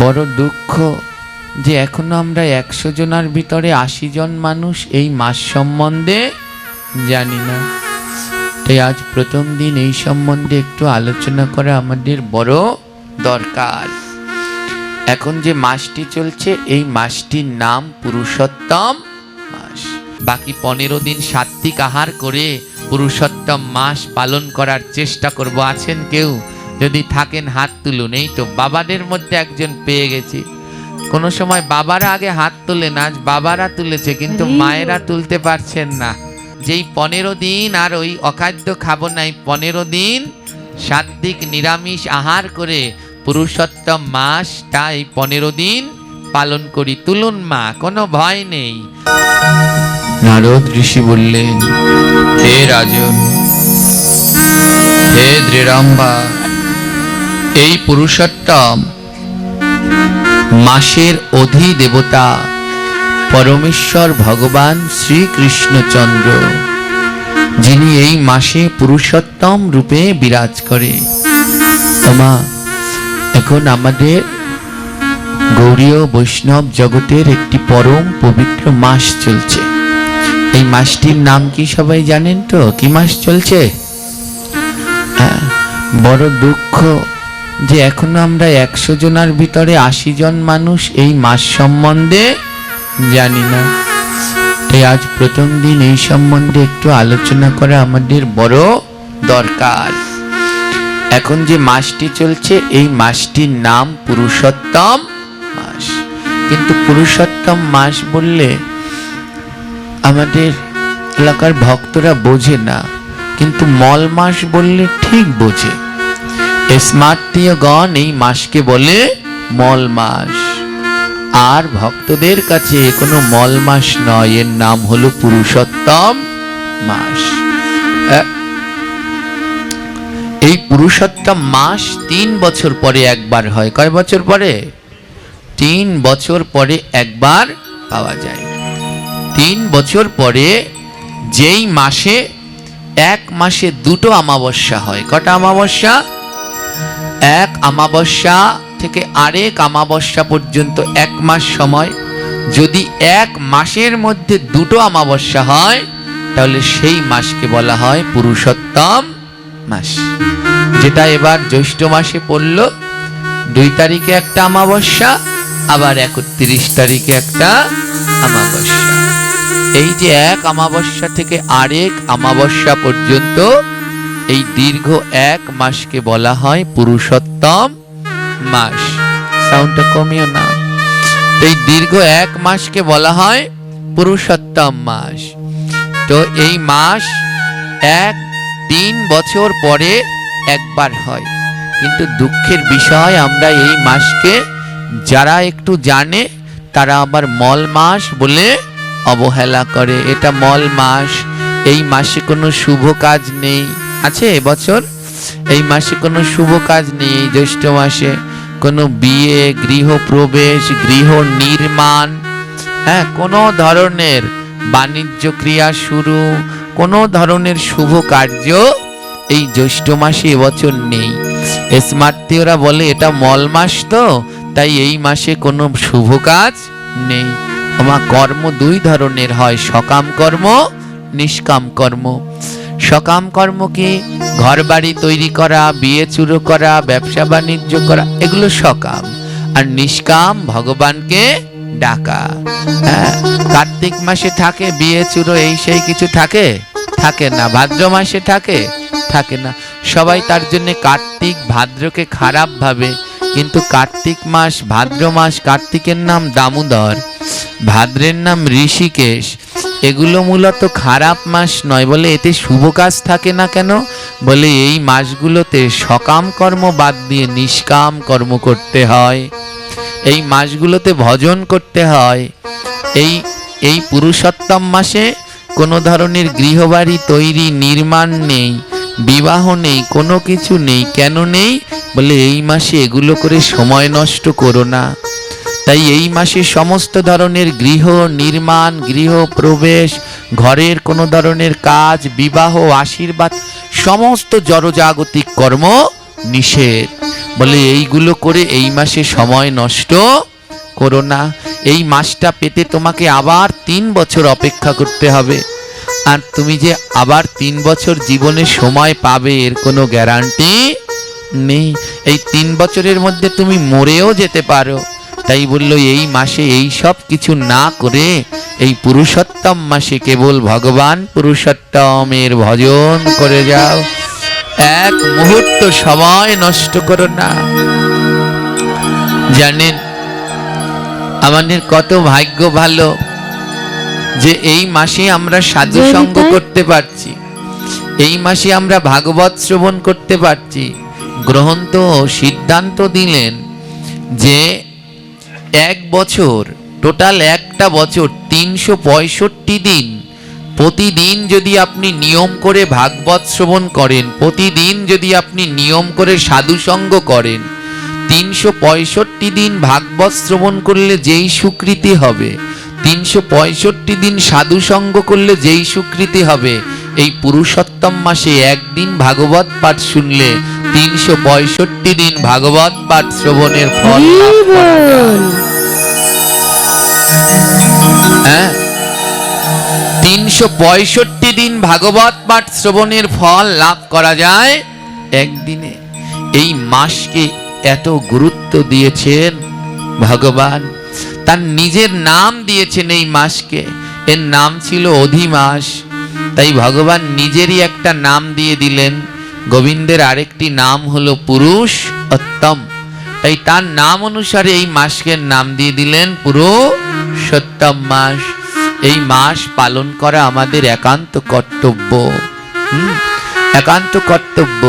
বড় দুঃখ যে এখনো আমরা 100 জনের ভিতরে 80 জন মানুষ এই মাস সম্বন্ধে জানি না। তাই আজ প্রথম দিন এই সম্বন্ধে একটু আলোচনা করা আমাদের বড় দরকার। এখন যে মাসটি চলছে এই মাসটির নাম পুরুষোত্তম মাস। বাকি 15 দিন সাত্বিক আহার করে পুরুষোত্তম মাস পালন করার চেষ্টা করব। আছেন কেউ? যদি থাকেন হাত তুলুন। এই তো বাবাদের মধ্যে একজন পেয়ে গেছি। কোনো সময় বাবারা আগে হাত তোলেন, আজ বাবারা তুলেছে, কিন্তু মায়েরা তুলতে পারছেন না। যেই 15 দিন আর ওই অখাদ্য খাবো না, 15 দিন সাত্বিক নিরামিষ আহার করে পুরুষোত্তম মাসটা এই 15 দিন পালন করি। তুলুন মা, কোনো ভয় নেই। নারদ ঋষি বললেন, হে রাজন, হে দৃঢ়াম্বা, এই পুরুষোত্তম মাসের অধিদেবতা পরমেশ্বর ভগবান শ্রীকৃষ্ণচন্দ্র, যিনি এই মাসে পুরুষোত্তম রূপে বিরাজ করে। মা, এখন আমাদের গৌড়ীয় বৈষ্ণব জগতের একটি পরম পবিত্র মাস চলছে। এই মাসটির নাম কি সবাই জানেন তো? কি মাস চলছে? বড় দুঃখ যে এখনো আমরা 100 জনের ভিতরে 80 জন মানুষ এই মাস সম্বন্ধে জানি না। তাই আজ প্রথম দিন এই সম্বন্ধে একটু আলোচনা করা আমাদের বড় দরকার। এখন যে মাসটি চলছে এই মাসটির নাম পুরুষোত্তম মাস। কিন্তু পুরুষোত্তম মাস বললে আমাদের এলাকার ভক্তরা বোঝে না, কিন্তু মল মাস বললে ঠিক বোঝে। স্মার্তীয়গণ এই মাসকে বলে মল মাস, আর ভক্তদের কাছে কোনো মল মাস নয়, এর নাম হলো পুরুষোত্তম মাস। এই পুরুষোত্তম মাস 3 বছর পরে একবার হয়। কয় বছর পরে? 3 বছর পরে একবার পাওয়া যায়। 3 বছর পরে যেই মাসে এক মাসে 2টো অমাবস্যা হয়। কটা অমাবস্যা? এক অমাবস্যা থেকে আরেক অমাবস্যা পর্যন্ত 1 মাস সময়। যদি এক মাসের মধ্যে 2টো অমাবস্যা হয় তাহলে সেই মাসকে বলা হয় পুরুষোত্তম মাস। যেটা এবার জ্যৈষ্ঠ মাসে পড়ল, 2 তারিখে একটা অমাবস্যা, আবার 31 তারিখে একটা অমাবস্যা। এই যে এক অমাবস্যা থেকে আরেক অমাবস্যা পর্যন্ত এই দীর্ঘ 1 মাসকে বলা হয় পুরুষোত্তম মাস। সাউন্ডটা কমিও না। এই দীর্ঘ 1 মাসকে বলা হয় পুরুষোত্তম মাস। তো এই মাস 3 বছর পরে একবার হয়। কিন্তু দুঃখের বিষয়, আমরা এই মাসকে যারা একটু জানে তারা আবার মল মাস বলে অবহেলা করে। এটা মল মাস, এই মাসে কোনো শুভ কাজ নেই। আছে এবছর এই মাসে কোনো শুভ কাজ নেই। এই জ্যৈষ্ঠ মাসে কোনো বিয়ে, গৃহপ্রবেশ, গৃহ নির্মাণ, কোনো ধরনের বাণিজ্য ক্রিয়া শুরু, কোনো ধরনের শুভ কার্য এই জ্যৈষ্ঠ মাসে এবছর নেই। স্মার্তীয়রা বলে এটা মল মাস, তো তাই এই মাসে কোনো শুভ কাজ নেই। আমার কর্ম 2 ধরনের হয়, সকাম কর্ম, নিষ্কাম কর্ম। সকাম কর্ম কি? ঘর বাড়ি তৈরি করা, বিয়ে চুরো করা, ব্যবসা বাণিজ্য করা, এগুলো সকাম। আর নিষ্কাম ভগবানকে ডাকা। কার্তিক মাসে থাকে বিয়ে চুরো, এই সেই কিছু থাকে? থাকে না। ভাদ্র মাসে থাকে? থাকে না। সবাই তার জন্য কার্তিক ভাদ্রকে খারাপ ভাবে, কিন্তু কার্তিক মাস, ভাদ্র মাস, কার্তিকের নাম দামোদর, ভাদ্রের নাম ঋষিকেশ, এগুলো মূলত খারাপ মাস নয়। বলে এতে শুভ কাজ থাকে না কেন? বলে এই মাসগুলোতে সকাম কর্ম বাদ দিয়ে নিষ্কাম কর্ম করতে হয়। এই মাসগুলোতে ভজন করতে হয়। এই পুরুষোত্তম মাসে কোনো ধরনের গৃহবাড়ি তৈরি, নির্মাণ নেই, বিবাহ নেই, কোনো কিছু নেই। কেন নেই? বলে এই মাসে এগুলো করে সময় নষ্ট করো না। তাই এই মাসে সমস্ত ধরনের গৃহ নির্মাণ, গৃহ প্রবেশ, ঘরের কোনো ধরনের কাজ, বিবাহ, আশীর্বাদ, সমস্ত জড়জাগতিক কর্ম নিষেধ। বলে এইগুলো করে এই মাসে সময় নষ্ট করো না। এই মাসটা পেতে তোমাকে আবার 3 বছর অপেক্ষা করতে হবে। আর তুমি যে আবার 3 বছর জীবনে সময় পাবে এর কোনো গ্যারান্টি নেই। এই 3 বছরের মধ্যে তুমি মরেও যেতে পারো। তাই বলল এই মাসে এই সব কিছু না করে এই পুরুষোত্তম মাসে কেবল ভগবান পুরুষোত্তমের ভজন করে যাও। এক মুহূর্ত সময় নষ্ট করো না। জানেন আমাদের কত ভাগ্য ভালো যে এই মাসে আমরা সাধু সঙ্গ করতে পারছি, এই মাসে আমরা ভাগবত শ্রবণ করতে পারছি। গ্রন্থ সিদ্ধান্ত দিলেন যে 1 বছর, টোটাল একটা বছর 365 দিন, প্রতিদিন যদি আপনি নিয়ম করে ভাগবত শ্রবণ করেন, প্রতিদিন যদি আপনি নিয়ম করে সাধু সঙ্গ করেন, 365 দিন ভাগবত শ্রবণ করলে যেই স্বীকৃতি হবে, 365 দিন সাধু সঙ্গ করলে যেই স্বীকৃতি হবে, এই পুরুষোত্তম মাসে একদিন ভাগবত পাঠ শুনলে 365 দিন ভাগবত পাঠ শ্রবণের ফল লাভ করা যায়। হ্যাঁ, 365 দিন ভাগবত পাঠ শ্রবণের ফল লাভ করা যায় একদিনে। এই মাসকে এত গুরুত্ব দিয়েছেন ভগবান, তার নিজের নাম দিয়েছেন এই মাসকে। এর নাম ছিল অধিমাস। তাই ভগবান নিজেরই একটা নাম দিয়ে দিলেন। গোবিন্দের আরেকটি নাম হলো পুরুষোত্তম। তাই তার নাম অনুসারে এই মাসকে নাম দিয়ে দিলেন পুরুষোত্তম মাস। এই মাস পালন করা আমাদের একান্ত কর্তব্য। একান্ত কর্তব্য।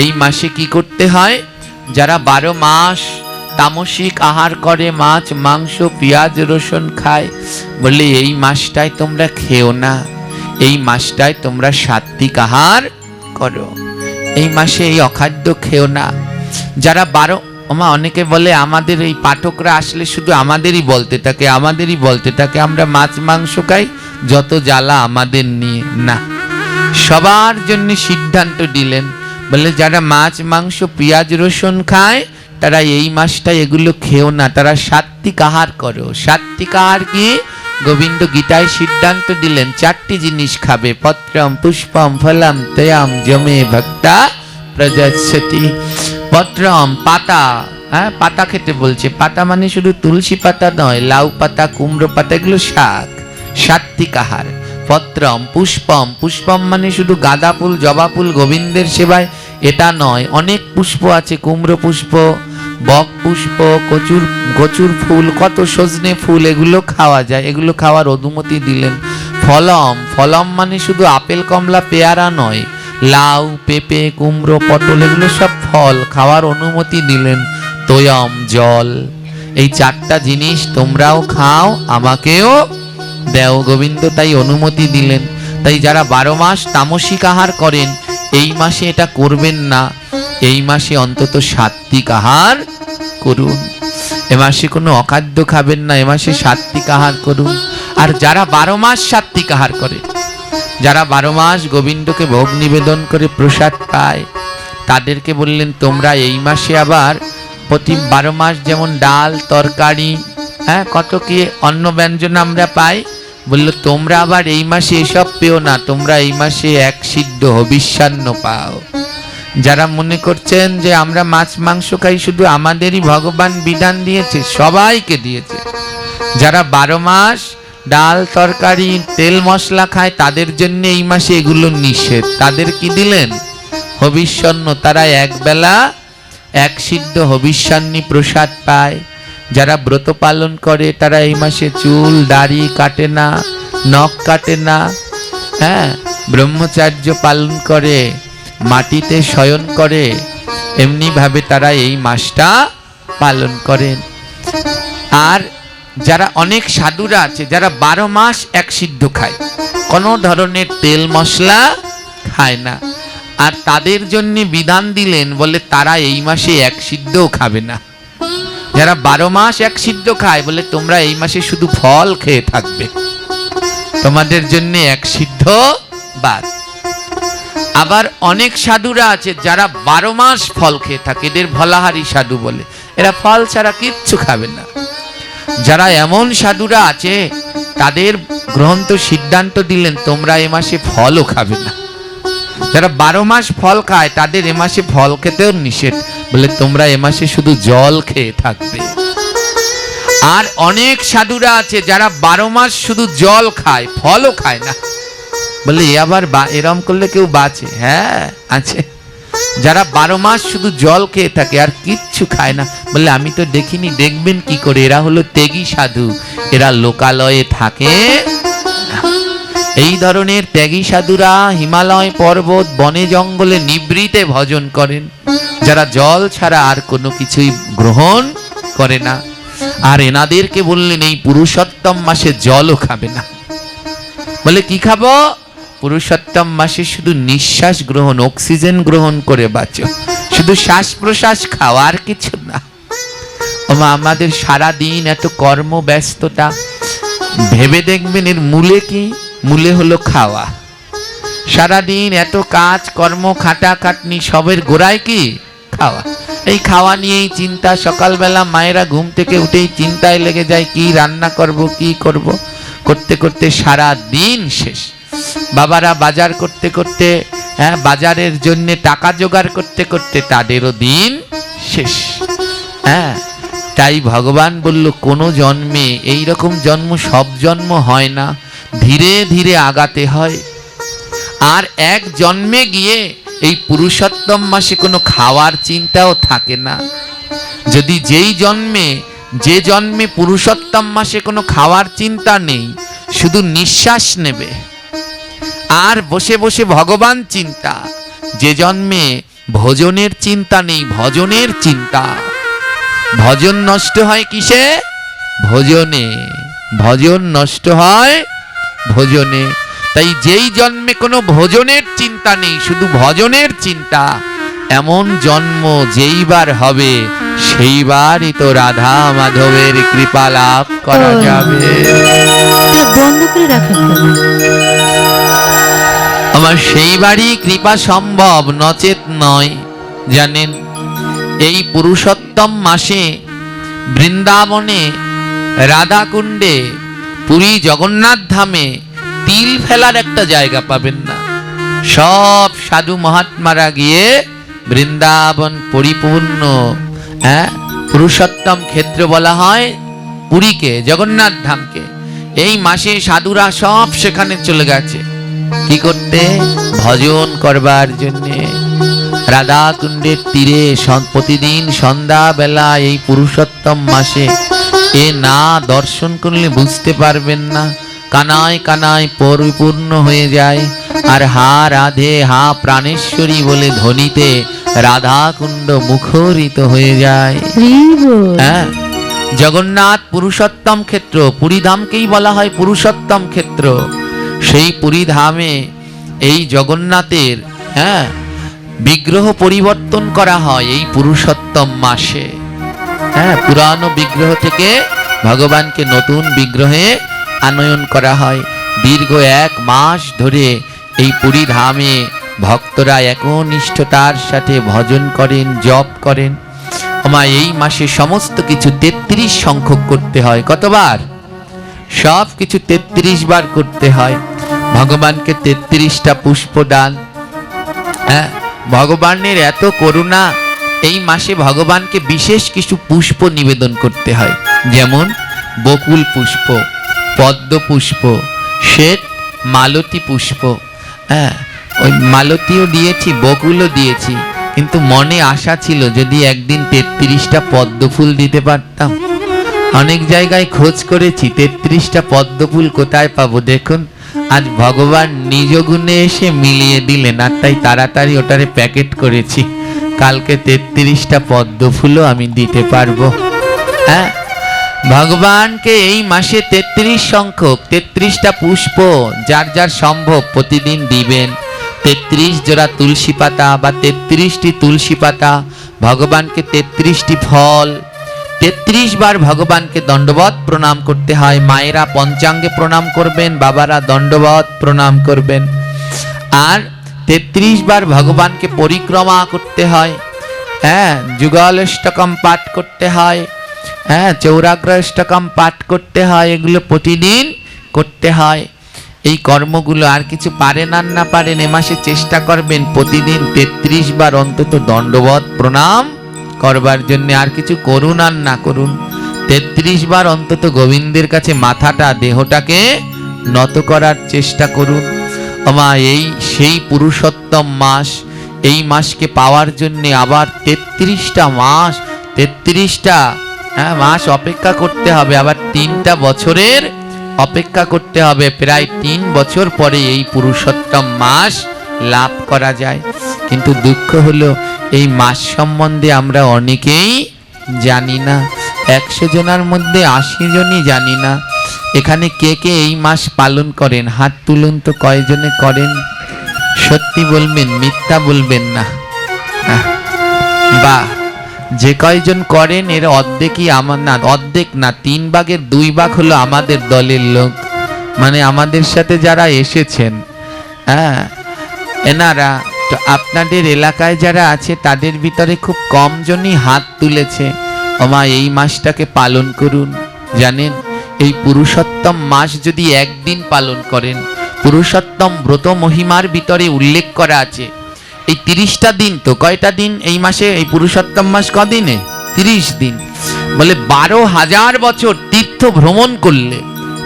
এই মাসে কি করতে হয়? যারা 12 মাস তামসিক আহার করে, মাছ মাংস পেঁয়াজ রসুন খায়, বলে এই মাসটায় তোমরা খেও না, এই মাসটায় তোমরা সাত্বিক আহার করো, এই মাসে এই অখাদ্য খেও না। যারা 12, অনেকে বলে আমাদের এই পাঠকরা আসলে শুধু আমাদেরই বলতে থাকে, আমাদেরই বলতে থাকে, আমরা মাছ মাংস খাই, যত জ্বালা আমাদের নিয়ে। না, সবার জন্য সিদ্ধান্ত দিলেন, বলে যারা মাছ মাংস পেঁয়াজ রসুন খায় তারা এই মাসটা এগুলো খেও না, তারা সাত্বিক আহার করো। সাত্বিক আহার কি? গোবিন্দ গীতায় সিদ্ধান্ত দিলেন 4টি জিনিস খাবে। পত্রম পুষ্পম ফলম তয়াম জমে ভক্তা প্রজাস্যতি। পত্রম পাতা, হ্যাঁ পাতা খেতে বলছে। পাতা মানে শুধু তুলসী পাতা নয়, লাউ পাতা, কুমড়ো পাতা, এগুলো শাক, সাত্বিক আহার। পত্রম পুষ্পম, পুষ্পম মানে শুধু গাঁদা ফুল জবা ফুল গোবিন্দের সেবায় এটা নয়, অনেক পুষ্প আছে, কুমড়ো পুষ্প, বক পুষ্প, কচুর ফুল, কত সজনে ফুল, এগুলো খাওয়া যায়, এগুলো খাওয়ার অনুমতি দিলেন। ফলম, ফলম মানে শুধু আপেল কমলা পেয়ারা নয়, লাউ পেঁপে কুমড়ো পটল, এগুলো সব ফল, খাওয়ার অনুমতি দিলেন। তয়ম জল, এই 4টা জিনিস তোমরাও খাও, আমাকেও দেও, গোবিন্দ তাই অনুমতি দিলেন। তাই যারা 12 মাস তামসিক আহার করেন এই মাসে এটা করবেন না, এই মাসে অন্তত সাত্বিক আহার করুন। এ মাসে কোনো অখাদ্য খাবেন না, এ মাসে সাত্বিক আহার করুন। আর যারা 12 মাস সাত্বিক আহার করে, যারা 12 মাস গোবিন্দকে ভোগ নিবেদন করে প্রসাদ পায়, তাদেরকে বললেন তোমরা এই মাসে আবার প্রতি 12 মাস যেমন ডাল তরকারি, হ্যাঁ কত কি অন্ন ব্যঞ্জন আমরা পাই, বলল তোমরা আবার এই মাসে এসব পেও না, তোমরা এই মাসে এক সিদ্ধ হবিষ্যান্ন পাও। যারা মনে করছেন যে আমরা মাছ মাংস খাই, শুধু আমাদেরই ভগবান বিধান দিয়েছে, সবাইকে দিয়েছে। যারা 12 মাস ডাল তরকারি তেল মশলা খায় তাদের জন্য এই মাসে এগুলো নিষেধ। তাদের কি দিলেন? হবিষ্যান্ন। তারা একবেলা এক সিদ্ধ হবিষ্যান্নী প্রসাদ পায়। যারা ব্রত পালন করে তারা এই মাসে চুল দাড়ি কাটে না, নখ কাটে না, হ্যাঁ ব্রহ্মচার্য পালন করে, মাটিতে শয়ন করে, এমনি ভাবে তারা এই মাসটা পালন করেন। আর যারা অনেক সাধুরা আছে যারা 12 মাস এক সিদ্ধ খায়, কোনো ধরনের তেল মশলা খায় না, আর তাদের জন্য বিধান দিলেন, বলে তারা এই মাসে এক সিদ্ধও খাবে না। যারা 12 মাস এক সিদ্ধ খায়, বলে তোমরা এই মাসে শুধু ফল খেয়ে থাকবে, তোমাদের জন্য এক সিদ্ধ বাদ। আবার অনেক সাধুরা আছে যারা 12 মাস ফল খেয়ে থাকে, এদের ফলাহারী সাধু বলে। এরা ফল ছাড়া কিচ্ছু খাবে না। যারা এমন সাধুরা আছে তাদের গ্রন্থ সিদ্ধান্ত দিলেন তোমরা এ মাসে ফলও খাবে না। যারা 12 মাস ফল খায় তাদের এ মাসে ফল খেতেও নিষেধ, বলে তোমরা এ মাসে শুধু জল খেয়ে থাকবে। আর অনেক সাধুরা আছে যারা 12 মাস শুধু জল খায়, ফলও খায় না, বলে এ আবার এরম করলে কেউ বাঁচে? হ্যাঁ আছে, যারা 12 মাস শুধু জল খেয়ে থাকে আর কিচ্ছু খায় না, বলে আমি তো দেখিনি, দেখবেন কি করে? এরা হলো ত্যাগী সাধু, এরা লোকালয়ে থাকে। এই ধরনের ত্যাগী সাধুরা হিমালয় পর্বত বনে জঙ্গলে নিভৃতে ভজন করেন, যারা জল ছাড়া আর কোনো কিছুই গ্রহণ করে না। আর এনাদেরকে বললেন এই পুরুষোত্তম মাসে জলও খাবে না। বলে কি খাবো? পুরুষোত্তম মাসে শুধু নিঃশ্বাস গ্রহণ, অক্সিজেন গ্রহণ করে বাঁচো, শুধু শ্বাস প্রশ্বাস খাওয়া, আর কিছু না। আমাদের সারা দিন এত কর্মব্যস্ততা, ভেবে দেখবেন এর মূলে কি? মূলে হলো খাওয়া। সারাদিন এত কাজ কর্ম খাটাখাটনি, সবের গোড়ায় কি? খাওয়া। এই খাওয়া নিয়েই চিন্তা, সকালবেলা মায়েরা ঘুম থেকে উঠেই চিন্তায় লেগে যায় কি রান্না করব, কি করব, করতে করতে সারা দিন শেষ। বাবারা বাজার করতে করতে, বাজারের জন্য টাকা জোগাড় করতে করতে তাদেরও দিন শেষ। তাই ভগবান বলল কোনো জন্মে এই রকম জন্ম সব জন্ম হয় না, ধীরে ধীরে আগাতে হয়। আর এক জন্মে গিয়ে এই পুরুষোত্তম মাসে কোনো খাওয়ার চিন্তাও থাকে না। যদি যে জন্মে পুরুষোত্তম মাসে কোনো খাওয়ার চিন্তা নেই, শুধু নিঃশ্বাস নেবে আর বসে বসে ভগবান চিন্তা, যে জন্মে ভোজনের চিন্তা নেই, ভজনের চিন্তা। ভজন নষ্ট হয় কিসে? ভোজনে। ভজন নষ্ট হয় ভোজনে। তাই যেই জন্মে কোনো ভোজনের চিন্তা নেই, শুধু ভজনের চিন্তা, এমন জন্ম যেইবার হবে সেইবারই তো রাধা মাধবের কৃপা লাভ করা যাবে। বন্ধ করে রাখেন আমার সেইবারই কৃপা সম্ভব, নচেত নয়। জানেন এই পুরুষোত্তম মাসে বৃন্দাবনে, রাধাকুণ্ডে, পুরী জগন্নাথ ধামে তিল ফেলার একটা জায়গা পাবেন না। সব সাধু মহাত্মারা গিয়ে বৃন্দাবন পরিপূর্ণ, পুরুষোত্তম ক্ষেত্র বলা হয় পুরীকে, জগন্নাথ ধামকে। এই মাসে সাধুরা সব সেখানে চলে গেছে কি করতে? ভজন করবার জন্যে। রাধা কুণ্ডের তীরে প্রতিদিন সন্ধ্যা বেলা এই পুরুষোত্তম মাসে এ না দর্শন করলে বুঝতে পারবেন না, কানায় কানায় পরিপূর্ণ হয়ে যায়। আর হা রাধে হা প্রাণেশ্বরী বলে ধ্বনিতে রাধা কুণ্ড মুখরিত হয়ে যায়। জগন্নাথ পুরুষোত্তম ক্ষেত্র, পুরী ধামকেই বলা হয় পুরুষোত্তম ক্ষেত্র। সেই পুরী ধামে এই জগন্নাথের বিগ্রহ পরিবর্তন করা হয় এই পুরুষোত্তম মাসে। পুরানো বিগ্রহ থেকে ভগবানকে নতুন বিগ্রহে আনয়ন করা হয়। দীর্ঘ 1 মাস ধরে এই পুরী ধামে ভক্তরা একনিষ্ঠতার সাথে ভজন করেন, জপ করেন। এই মাসে সমস্ত কিছু 33 সংখ্যক করতে হয়। কতবার? সব কিছু 33 বার করতে হয়। ভগবানকে 33টা পুষ্প দান। ভগবানের এত করুণা, এই মাসে ভগবানকে বিশেষ কিছু পুষ্প নিবেদন করতে হয়, যেমন বকুল পুষ্প, পদ্ম পুষ্প, শ্বেত মালতী পুষ্প। ওই মালতীও দিয়েছি, বকুলও দিয়েছি, কিন্তু মনে আশা ছিল যদি একদিন 33টা পদ্ম ফুল দিতে পারতাম। অনেক জায়গায় খোঁজ করেছি, 33টা পদ্ম ফুল কোথায় পাবো? দেখুন আজ ভগবান নিজ গুণে এসে মিলিয়ে দিলেন, আর তাই তাড়াতাড়ি ওটারে প্যাকেট করেছি। কালকে 33টা পদ্ম ফুলও আমি দিতে পারবো। ভগবানকে এই মাসে 33 সংখ্যক 33টা পুষ্প যার যার সম্ভব প্রতিদিন দিবেন। 33 জোড়া তুলসী পাতা বা 33টি তুলসী পাতা, ভগবানকে 33টি ফল, 33 বার ভগবানকে দণ্ডবত প্রণাম করতে হয়। মায়েরা পঞ্চাঙ্গে প্রণাম করবেন, বাবারা দণ্ডবত প্রণাম করবেন। আর 33 বার ভগবানকে পরিক্রমা করতে হয়, হ্যাঁ, যুগলাষ্টকম পাঠ করতে হয়, হ্যাঁ, চৌরাগ্রষ্টকম পাঠ করতে হয়, এগুলো প্রতিদিন করতে হয়। এই কর্মগুলো আর কিছু পারেন আর না পারেন, এ মাসে চেষ্টা করবেন প্রতিদিন 33 বার অন্তত দণ্ডবত প্রণাম করবার জন্য। আর কিছু করুন আর না করুন, 33 বার অন্তত গোবিন্দের কাছে মাথাটা, দেহটাকে নত করার চেষ্টা করুন। আমা এই সেই পুরুষোত্তম মাস, এই মাসকে পাওয়ার জন্য আবার 33টা মাস, 33টা মাস অপেক্ষা করতে হবে, আবার 3টা বছরের অপেক্ষা করতে হবে। প্রায় 3 বছর পরে এই পুরুষোত্তম মাস লাভ করা যায়। কিন্তু দুঃখ হলো এই মাস সম্বন্ধে আমরা অনেকেই জানি না। 100 জনের মধ্যে 80 জনই জানি না। এখানে কে কে এই মাস পালন করেন? হাত তুলুন তো, কয়জনে করেন? সত্যি বলবেন, মিথ্যা বলবেন না। বাহ, যে কয়জন করেন এর অর্ধেকই আমার, না অর্ধেক না, 3 ভাগের 2 ভাগ হলো আমাদের দলের লোক, মানে আমাদের সাথে যারা এসেছেন। হ্যাঁ, এনারা তো আপনাদের এলাকায় যারা আছে তাদের ভিতরে খুব কম জনই হাত তুলেছে। ওমা, এই মাসটাকে পালন করুন। জানেন, এই পুরুষোত্তম মাস যদি একদিন পালন করেন, পুরুষোত্তম ব্রত মহিমার ভিতরে উল্লেখ করা আছে এই 30টা দিন। তো কয়টা দিন এই মাসে? এই পুরুষোত্তম মাস কদিনে? 30 দিন। বলে 12,000 বছর তীর্থ ভ্রমণ করলে,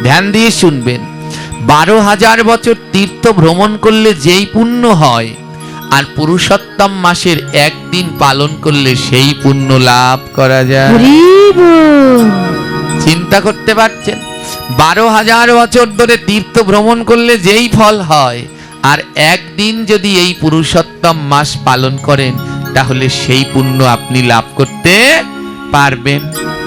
ধ্যান দিয়ে শুনবেন, 12,000 বছর তীর্থ ভ্রমণ করলে যেই পুণ্য হয়, আর পুরুষোত্তম মাসের একদিন পালন করলে সেই পুণ্য লাভ করা যায়। চিন্তা করতে পারছেন? 12,000 বছর ধরে তীর্থ ভ্রমণ করলে যেই ফল হয়, আর একদিন যদি এই পুরুষোত্তম মাস পালন করেন তাহলে সেই পুণ্য আপনি লাভ করতে পারবেন।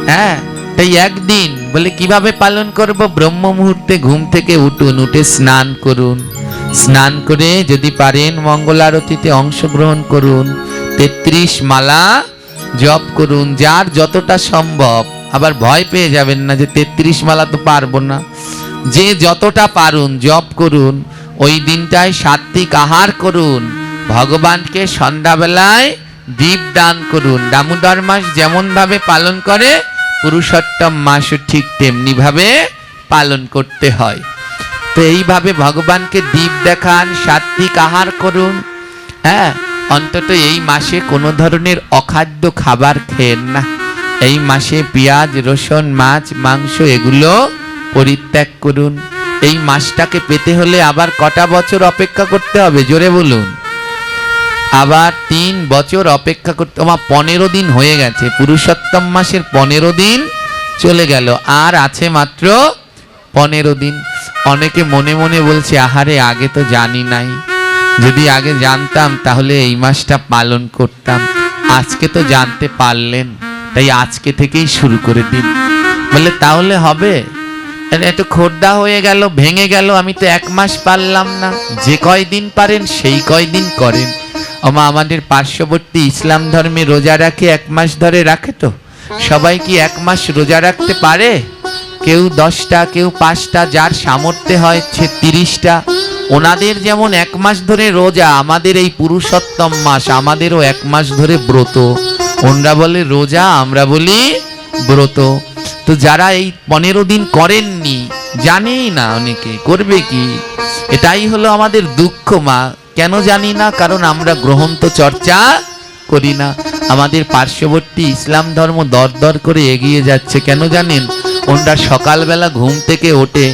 হ্যাঁ, তাই একদিন বলে কিভাবে পালন করব? ব্রহ্ম মুহূর্তে ঘুম থেকে উঠুন, উঠে স্নান করুন, স্নান করে যদি পারেন মঙ্গল আরতিতে অংশগ্রহণ করুন, 33 মালা জপ করুন, যার যতটা সম্ভব। আবার ভয় পেয়ে যাবেন না যে 33 মালা তো পারবো না, যে যতটা পারুন জপ করুন। ওই দিনটায় সাত্বিক আহার করুন, ভগবানকে সন্ধ্যাবেলায় দীপ দান করুন। দামোদর মাস যেমন ভাবে পালন করে, পুরুষোত্তম মাসও ঠিক তেমনি ভাবে পালন করতে হয়। তো এইভাবে ভগবানকে দীপ দেখান, সাত্বিক আহার করুন। হ্যাঁ, অন্তত এই মাসে কোনো ধরনের অখাদ্য খাবার খেয়েন না। এই মাসে পেঁয়াজ, রসুন, মাছ, মাংস এগুলো পরিত্যাগ করুন। এই মাসটাকে পেতে হলে আবার কটা বছর অপেক্ষা করতে হবে? জোরে বলুন। আবার 3 বছর অপেক্ষা করতে। আমার 15 দিন হয়ে গেছে, পুরুষোত্তম মাসের 15 দিন চলে গেল, আর আছে মাত্র 15 দিন। অনেকে মনে মনে বলছে, আহারে আগে তো জানি নাই, যদি আগে জানতাম তাহলে এই মাসটা পালন করতাম। আজকে তো জানতে পারলেন, তাই আজকে থেকেই শুরু করে দিন। বলে তাহলে হবে? এত খোর্দা হয়ে গেল, ভেঙে গেল, আমি তো 1 মাস পারলাম না। যে কয়দিন পারেন সেই কয়দিন করেন। আমাদের পার্শ্ববর্তী ইসলাম ধর্মে রোজা রাখে 1 মাস ধরে রাখে। তো সবাই কি 1 মাস রোজা রাখতে পারে? কেউ 10টা, কেউ 5টা, যার সামর্থ্য হয় 30টা। ওনাদের যেমন 1 মাস ধরে রোজা, আমাদের এই পুরুষোত্তম মাস আমাদেরও 1 মাস ধরে ব্রত। ওনরা বলে রোজা, আমরা বলি ব্রত। তো যারা এই 15 দিন করেননি, জানেই না, অনেকে করবে কি, এটাই হলো আমাদের দুঃখ। মা, কেন জানি না? কারণ আমরা গ্রন্থ চর্চা করি না। আমাদের পার্শ্ববর্তী ইসলাম ধর্ম দর দর করে এগিয়ে যাচ্ছে। কেন জানেন? ওনরা সকালবেলা ঘুম থেকে ওঠে,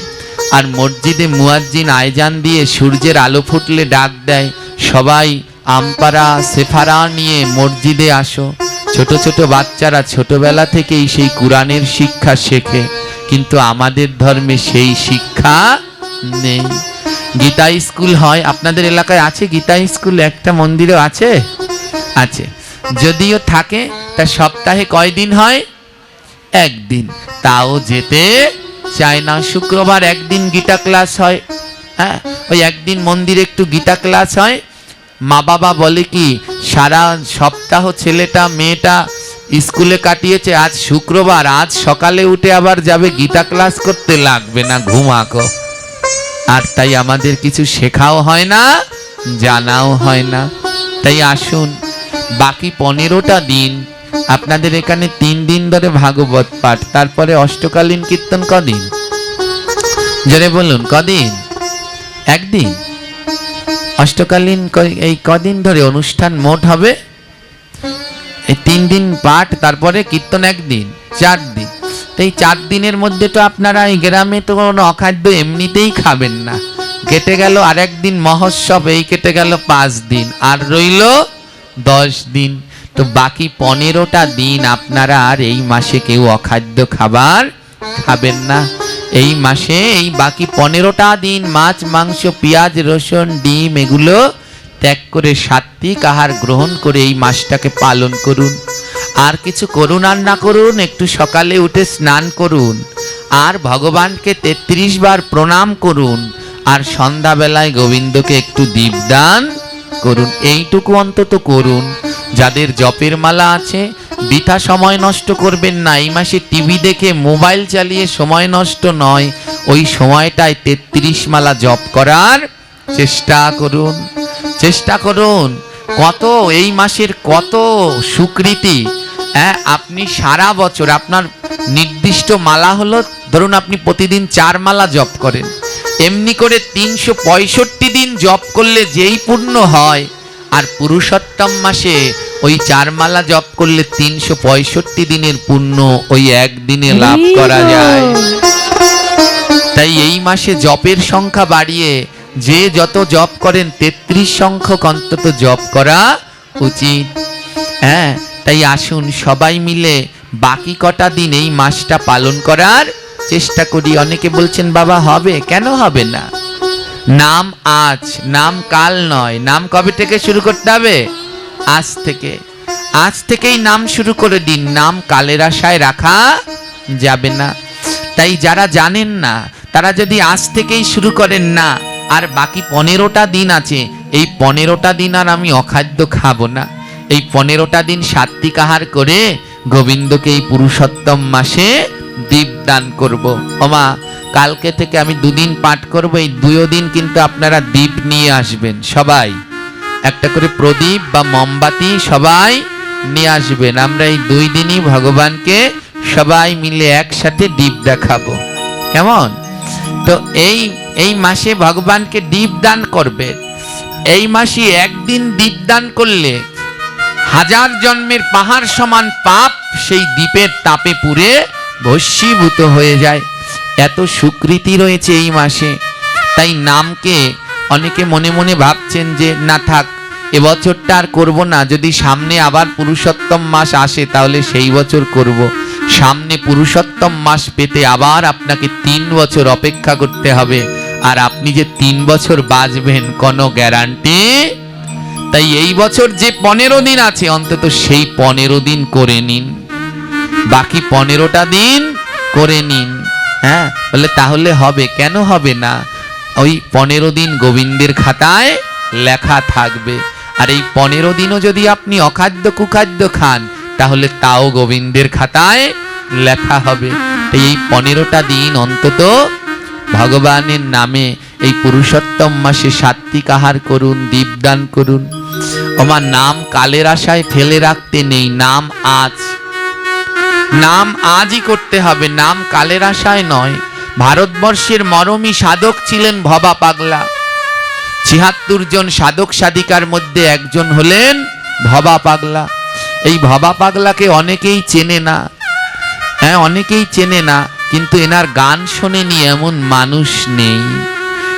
আর মসজিদে মুয়াজ্জিন আয়জান দিয়ে সূর্যের আলো ফুটলে ডাক দেয়, সবাই আমপারা সেফারা নিয়ে মসজিদে আসো। ছোট ছোট বাচ্চারা ছোটবেলা থেকেই সেই কোরআনের শিক্ষা শেখে, কিন্তু আমাদের ধর্মে সেই শিক্ষা নেই। গীতা স্কুল হয়, আপনাদের এলাকায় আছে গীতা স্কুল? একটা মন্দিরেও আছে? আছে। যদিও থাকে, তা সপ্তাহে কয়দিন হয়? 1 দিন। তাও যেতে চায় না। শুক্রবার 1 দিন গীতা ক্লাস হয়। হ্যাঁ, ওই 1 দিন মন্দিরে একটু গীতা ক্লাস হয়। মা বাবা বলে কি, সারা সপ্তাহ ছেলেটা মেয়েটা স্কুলে কাটিয়েছে, আজ শুক্রবার, আজ সকালে উঠে আবার যাবে গীতা ক্লাস করতে, লাগবে না, ঘুমাকো। আর তাই আমাদের কিছু শেখাও হয় না, জানাও হয় না। তাই আসুন বাকি 15টা দিন আপনাদের এখানে 3 দিন ধরে ভাগবত পাঠ, তারপরে অষ্টকালীন কীর্তন কদিন? জোরে বলুন, কদিন? একদিন। অষ্টকালীন এই কদিন ধরে অনুষ্ঠান মোট হবে? এই 3 দিন পাঠ, তারপরে কীর্তন একদিন, 4 দিন। এই 4 দিনের মধ্যে তো আপনারা এই গ্রামে তো কোনো অখাদ্য এমনিতেই খাবেন না। কেটে গেল আর একদিন মহোৎসব, এই কেটে গেল 5 দিন, আর রইল 10 দিন। তো বাকি 15টা দিন আপনারা আর এই মাসে কেউ অখাদ্য খাবার খাবেন না। এই মাসে এই বাকি 15টা দিন মাছ, মাংস, পেঁয়াজ, রসুন, ডিম এগুলো ত্যাগ করে সাত্বিক আহার গ্রহণ করে এই মাসটাকে পালন করুন। আর কিছু করুন আর না করুন, একটু সকালে উঠে স্নান করুন, আর ভগবানকে 33 বার প্রণাম করুন, আর সন্ধ্যাবেলায় গোবিন্দকে একটু দীপদান করুন। এইটুকু অন্তত করুন। যাদের জপের মালা আছে, বৃথা সময় নষ্ট করবেন না। এই মাসে টিভি দেখে মোবাইল চালিয়ে সময় নষ্ট নয়, ওই সময়টায় 33 মালা জপ করার চেষ্টা করুন। চেষ্টা করুন। কত এই মাসের কত সুকৃতি। হ্যাঁ, আপনি সারা বছর আপনার নির্দিষ্ট মালা হলো, ধরুন আপনি প্রতিদিন 4 মালা জপ করেন, এমনি করে 365 দিন জপ করলে যেই পূর্ণ হয়, আর পুরুষোত্তম মাসে ওই 4 মালা জপ করলে 365 দিনের পুণ্য ওই একদিনে লাভ করা যায়। তাই এই মাসে জপের সংখ্যা বাড়িয়ে যে যত জপ করেন 33 সংখ্যক অন্তত জপ করা উচিত। হ্যাঁ, তাই আসুন সবাই মিলে বাকি কটা দিন এই মাসটা পালন করার চেষ্টা করি। অনেকে বলছেন বাবা হবে, কেন হবে না? নাম আজ, নাম কাল নয়। নাম কবে থেকে শুরু করতে হবে? আজ থেকে। আজ থেকেই নাম শুরু করে দিন, নাম কালের আশায় রাখা যাবে না। তাই যারা জানেন না তারা যদি আজ থেকেই শুরু করেন না, আর বাকি 15টা দিন আছে, এই 15টা দিন আর আমি অখাদ্য খাবো না, এই 15টা দিন সাত্বিক আহার করে গোবিন্দকে এই পুরুষোত্তম মাসে দীপদান করব। ওমা, কালকে থেকে আমি 2 দিন পাঠ করব, এই 2 দিন কিন্তু আপনারা দীপ নিয়ে আসবেন। সবাই একটা করে প্রদীপ বা মোমবাতি সবাই নিয়ে আসবেন। আমরা এই 2 দিনই ভগবানকে সবাই মিলে একসাথে দীপ দেখাবো, কেমন? তো এই মাসে ভগবানকে দীপ দান করবে। এই মাসে একদিন দীপ দান করলে 1000 জন্মের পাহাড় সমান পাপ সেই দীপের তাপে পুড়ে ভস্মীভূত হয়ে যায়। এত সুকৃতি রয়েছে এই মাসে। তাই নামকে অনেকে মনে মনে ভাবছেন যে না থাক, এবছরটা আর করব না, যদি সামনে আবার পুরুষোত্তম মাস আসে তাহলে সেই বছর করব। সামনে পুরুষোত্তম মাস পেতে আবার আপনাকে 3 বছর অপেক্ষা করতে হবে, আর আপনি যে 3 বছর বাঁচবেন কোনো গ্যারান্টি। তাই এই বছর যে 15 দিন আছে অন্তত সেই 15 দিন করে নিন, বাকি 15টা দিন করে নিন। হ্যাঁ, বলে তাহলে হবে, কেন হবে না? ওই 15 দিন গোবিন্দের খাতায় লেখা থাকবে। আর এই 15 দিনও যদি আপনি অখাদ্য কুখাদ্য খান তাহলে তাও গোবিন্দের খাতায় লেখা হবে। এই 15টা দিন অন্তত ভগবানের নামে এই পুরুষোত্তম মাসে সাত্বিক আহার করুন, দীপদান করুন। আমার নাম কালের আশায় ফেলে রাখতে নেই, নাম আজ, নাম আজই করতে হবে, নাম কালের আশায় নয়। ভারতবর্ষের মরমী সাধক ছিলেন ভবা পাগলা। ৭৬ জন সাধক সাধিকার মধ্যে একজন হলেন ভবা পাগলা। এই ভবা পাগলাকে অনেকেই চেনে না। হ্যাঁ, অনেকেই চেনে না, কিন্তু এনার গান শোনেনি এমন মানুষ নেই।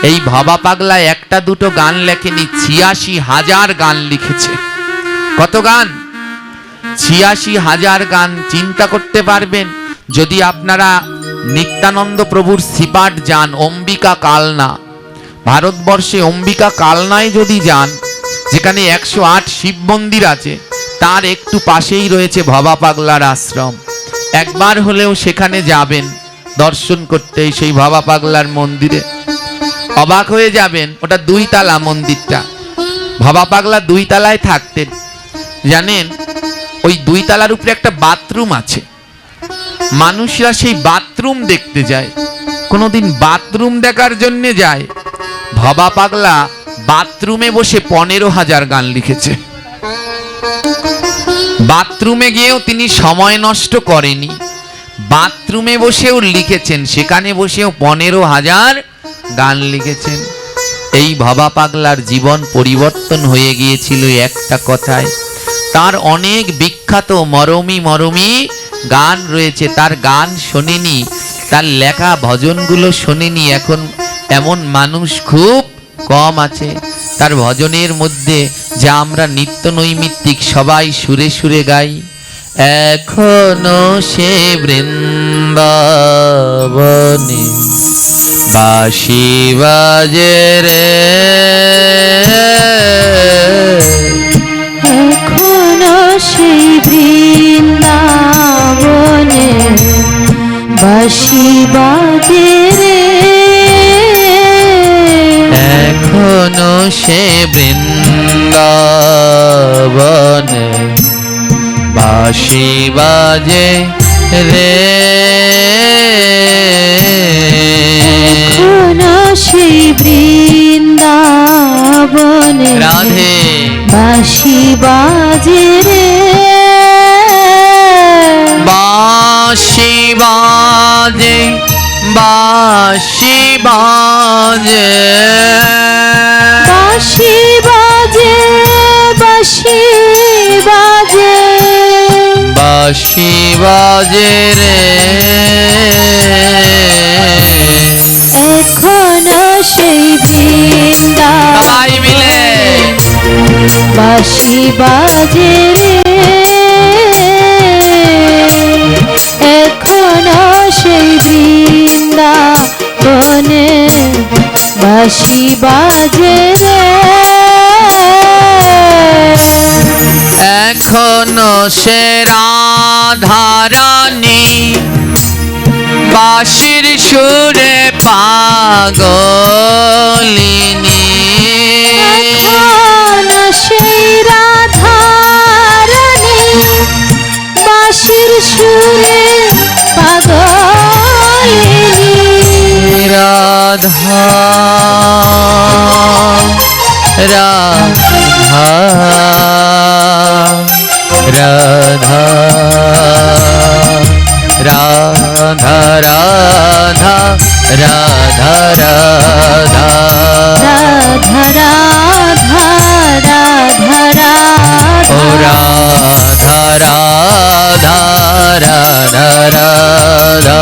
এই ভবা পাগলা একটা দুটো গান লেখেনি, ৮৬,০০০ গান লিখেছে। কত গান? ৮৬,০০০ গান। চিন্তা করতে পারবেন যদি আপনারা নিত্যানন্দ প্রভুর শ্রীপাঠ যান, অম্বিকা কালনা, ভারতবর্ষে অম্বিকা কালনায় যদি যান, যেখানে 108 শিব মন্দির আছে, তার একটু পাশেই রয়েছে ভবা পাগলার আশ্রম। একবার হলেও সেখানে যাবেন দর্শন করতে, সেই ভবা পাগলার মন্দিরে। অবাক হয়ে যাবেন, ওটা 2 তলা মন্দিরটা। ভবা পাগলা 2 তলায় থাকতেন। জানেন, ওই 2 তলার উপরে একটা বাথরুম আছে। মানুষরা সেই বাথরুম দেখতে যায়। কোনোদিন বাথরুম দেখার জন্য যায়। ভবা পাগলা বাথরুমে বসে 15,000 গান লিখেছে। বাথরুমে গিয়েও তিনি সময় নষ্ট করেনি, বাথরুমে বসেও লিখেছেন, সেখানে বসেও 15,000 গান লিখেছেন। এই ভবা পাগলার জীবন পরিবর্তন হয়ে গিয়েছিল একটা কথায়। তার অনেক বিখ্যাত মরমী মরমী গান রয়েছে, তার গান শোনেনি, তার লেখা ভজনগুলো শোনেনি, এখন এমন মানুষ খুব কম আছে। তার ভজনের মধ্যে যা আমরা নিত্য নৈমিত্তিক সবাই সুরে সুরে গাই, এখনো সে বৃন্দাবনে বাঁশি বাজে রে, এখনো সেই বৃন্দাবনে বাঁশি বাজে রে, এখনো সে বৃন্দাবনে বাঁশি বাজে রে, এখনো সেই বৃন্দাবনে রাধে বাঁশি বাজে রে, বাঁশি বাজে বাঁশি বাজে বাঁশি বাজে বাঁশি বাজে বাঁশি বাজে রে, এখনো সেই সবাই মিলে বৃন্দাবনে বাঁশি বাজে রে, এখনো সেই বৃন্দাবনে বাঁশি বাজে রে, এখনো সে রাধারানী বাঁশির সুরে পাগলিনী, এখনো সেই রাধারানী বাঁশির সুরে পাগলিনী, রাধা রাধা রাধা রাধা রাধা রাধা রাধা রাধা রাধা রাধা রাধা ও রাধা রাধা রাধা রাধা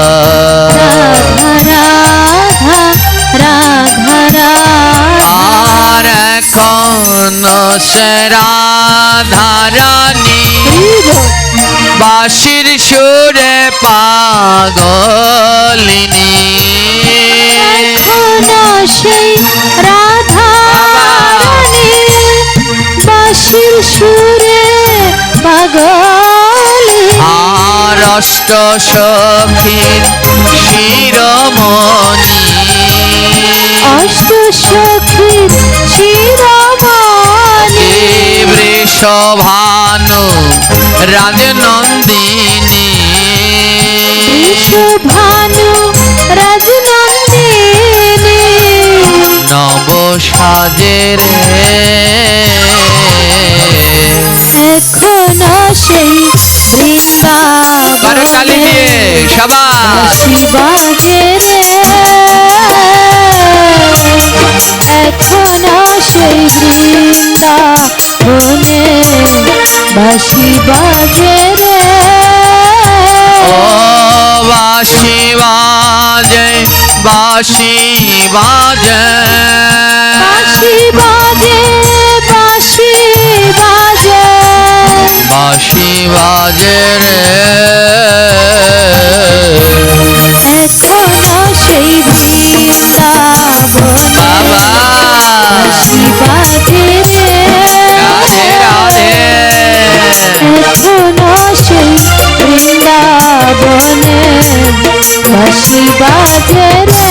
রাধা রাধা আর এখনো সে রাধারানী বাঁশির সুরে পাগলিনী, এখনো সেই রাধারানী বাঁশির সুরে পাগলিনী, আর অষ্ট সখীর শিরোমণি, অষ্ট সখীর শিরোমণি, বৃষভানু রাজনন্দিনী, বৃষভানু রাজনন্দিনী, নব সাজে রে, এখনো সেই করতালি বৃন্দাবনে দিয়ে সবাই বাঁশি বাজে রে, এখনো সেই বৃন্দাবনে বাঁশি বাজে রে, ও বাঁশি বাজে বাঁশি বাজে বাঁশি বাজে বাঁশি বাজে বাঁশি বাজে রে, এখনো সেই বৃন্দাবনে বাবা বাঁশি বাজে রে, রাধে রাধে এখনো সেই বৃন্দাবনে বাঁশি বাজে রে,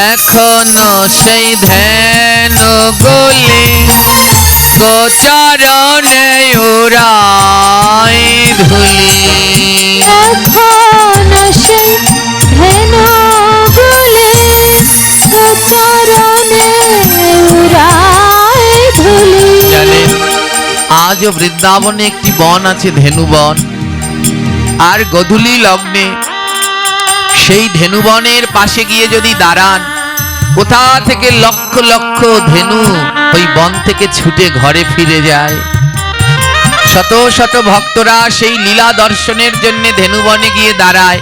এখনো সেই ধ্যান গলি গোচরণে উড়াই ধুলি, এখনো সেই ধেনুগুলি গোচরণে আজও বৃন্দাবনে একটি বন আছে, ধেনুবন। আর গোধূলি লগ্নে সেই ধেনুবনের পাশে গিয়ে যদি দাঁড়ান, কোথা থেকে লক্ষ লক্ষ ধেনু ওই বন থেকে ছুটে ঘরে ফিরে যায়। শত শত ভক্তরা সেই লীলা দর্শনের জন্য ধেনুবনে গিয়ে দাঁড়ায়।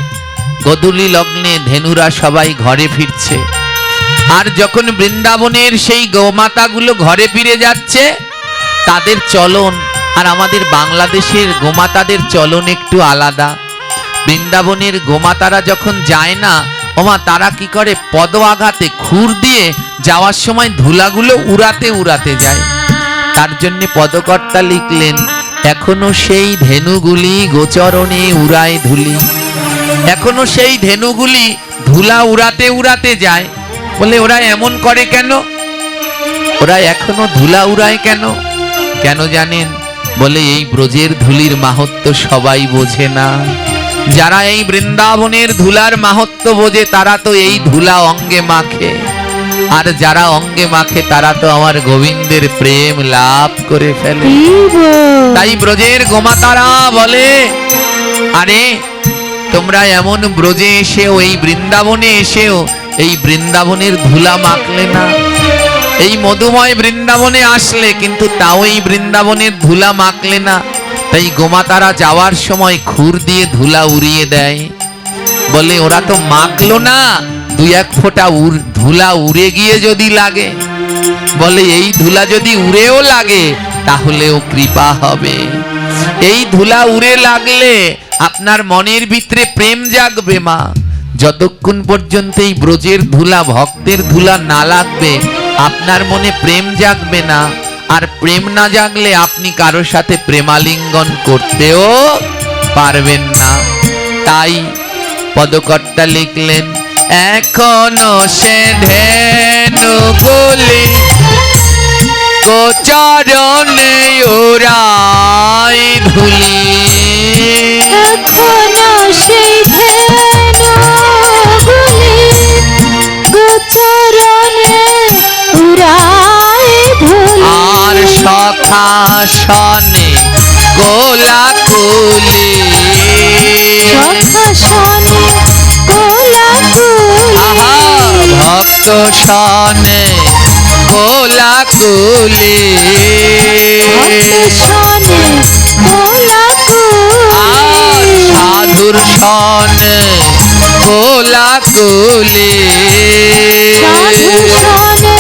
গোধূলি লগ্নে ধেনুরা সবাই ঘরে ফিরছে। আর যখন বৃন্দাবনের সেই গোমাতাগুলো ঘরে ফিরে যাচ্ছে, তাদের চলন আর আমাদের বাংলাদেশের গোমাতাদের চলন একটু আলাদা। বৃন্দাবনের গোমাতারা যখন যায় না, ওমা তারা কি করে, পদ আঘাতে খুর দিয়ে যাওয়ার সময় ধুলাগুলো উড়াতে উড়াতে যায়। তার জন্য পদকর্তা লিখলেন, এখনো সেই ধেনুগুলি গোচরণে উড়ায় ধুলি। এখনো সেই ধেনুগুলি ধুলা উড়াতে উড়াতে যায়। বলে ওরা এমন করে কেন? ওরা এখনো ধুলা উড়ায় কেন? কেন জানেন? বলে এই ব্রজের ধুলির মাহাত্ম্য সবাই বোঝে না। যারা এই বৃন্দাবনের ধুলার মাহাত্ম্য বোঝে তারা তো এই ধুলা অঙ্গে মাখে, আর যারা অঙ্গে মাখে তারা তো আমার গোবিন্দের প্রেম লাভ করে ফেলে। তাই ব্রজের গোমাতারা বলে, আরে তোমরা এমন ব্রজে এসেও, এই বৃন্দাবনে এসেও এই বৃন্দাবনের ধুলা মাখলে না। এই মধুময় বৃন্দাবনে আসলে কিন্তু তাও এই বৃন্দাবনের ধুলা মাখলে না। তাই গোমাতারা যাওয়ার সময় খুর দিয়ে ধুলা উড়িয়ে দেয়। বলে ওরা তো মাখলো না, দুই এক ফোঁটা ধুলা উড়ে গিয়ে যদি লাগে, বলে এই ধুলা যদি উড়েও লাগে তাহলেও কৃপা হবে। এই ধুলা উড়ে লাগলে আপনার মনের ভিতরে প্রেম জাগবে মা। যতক্ষণ পর্যন্ত এই ব্রজের ধুলা, ভক্তের ধুলা না লাগবে, আপনার মনে প্রেম জাগবে না। আর প্রেম না জাগলে আপনি কারো সাথে প্রেমালিঙ্গন করতেও পারবেন না। তাই পদকর্তা লিখলেন, এখনো সে ধেনুগুলি গোচরণে উড়ায় ধুলি। এখনো সেই ধেনুগুলি গোচরণে উড়ায় ধুলি। আর সখা শনে কোলাকুলি, সখা শনে কোলাকুলি। আহা ভক্ত শনে কোলাকুলি, ভক্ত শনে কোলাকুলি। আর সাধুর শনে কোলাকুলি, সাধু শনে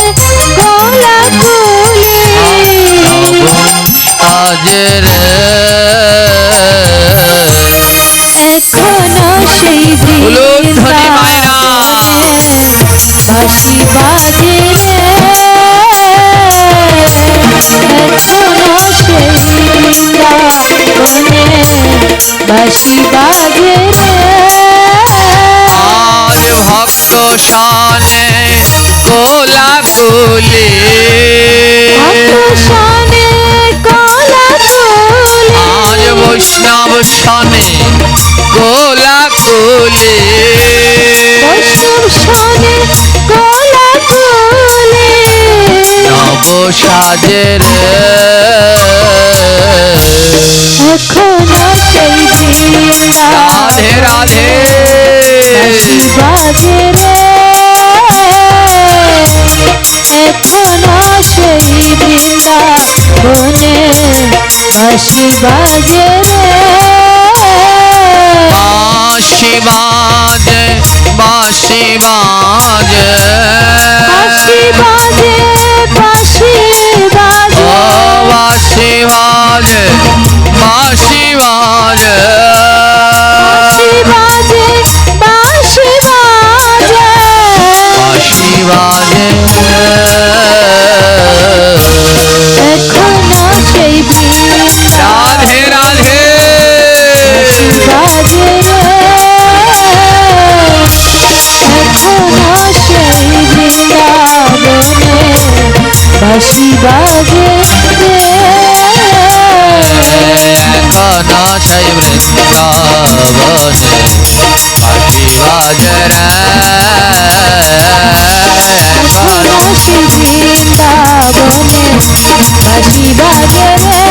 কোলাকুলি। সাজের এখনো সেই উলুধ্বনি মায়েরা বাঁশি বাজে রে। এখনো সেই বৃন্দাবনে বাঁশি বাজে রে। আজ ভক্ত শনে কোলাকুলি, ভক্ত শনে কোলাকুলি। আজ বৈষ্ণব শনে কোলাকুলি, বৈষ্ণব শনে কোলাকুলি। নব সাজের এখনো সেই রাধে রাধে বাঁশি বাজে রে। এখনো সেই বৃন্দাবনে বাঁশি বাজে রে। বাঁশি বাজে, বাঁশি বাজে, বাঁশি বাজে, বাঁশি বাজে। ও বাঁশি বাজে, বাঁশি বাজে, বাঁশি বাজে, বাঁশি বাজে। বাঁশি বাজে। এখনো সেই রাধে রাধে বাজে রে। এখনো সেই বৃন্দাবনে বাঁশি বাজে রে। এখনো সেই বৃন্দাবনে বাঁশি বাজে রে। এখনো সেই বৃন্দাবনে বাঁশি বাজে রে।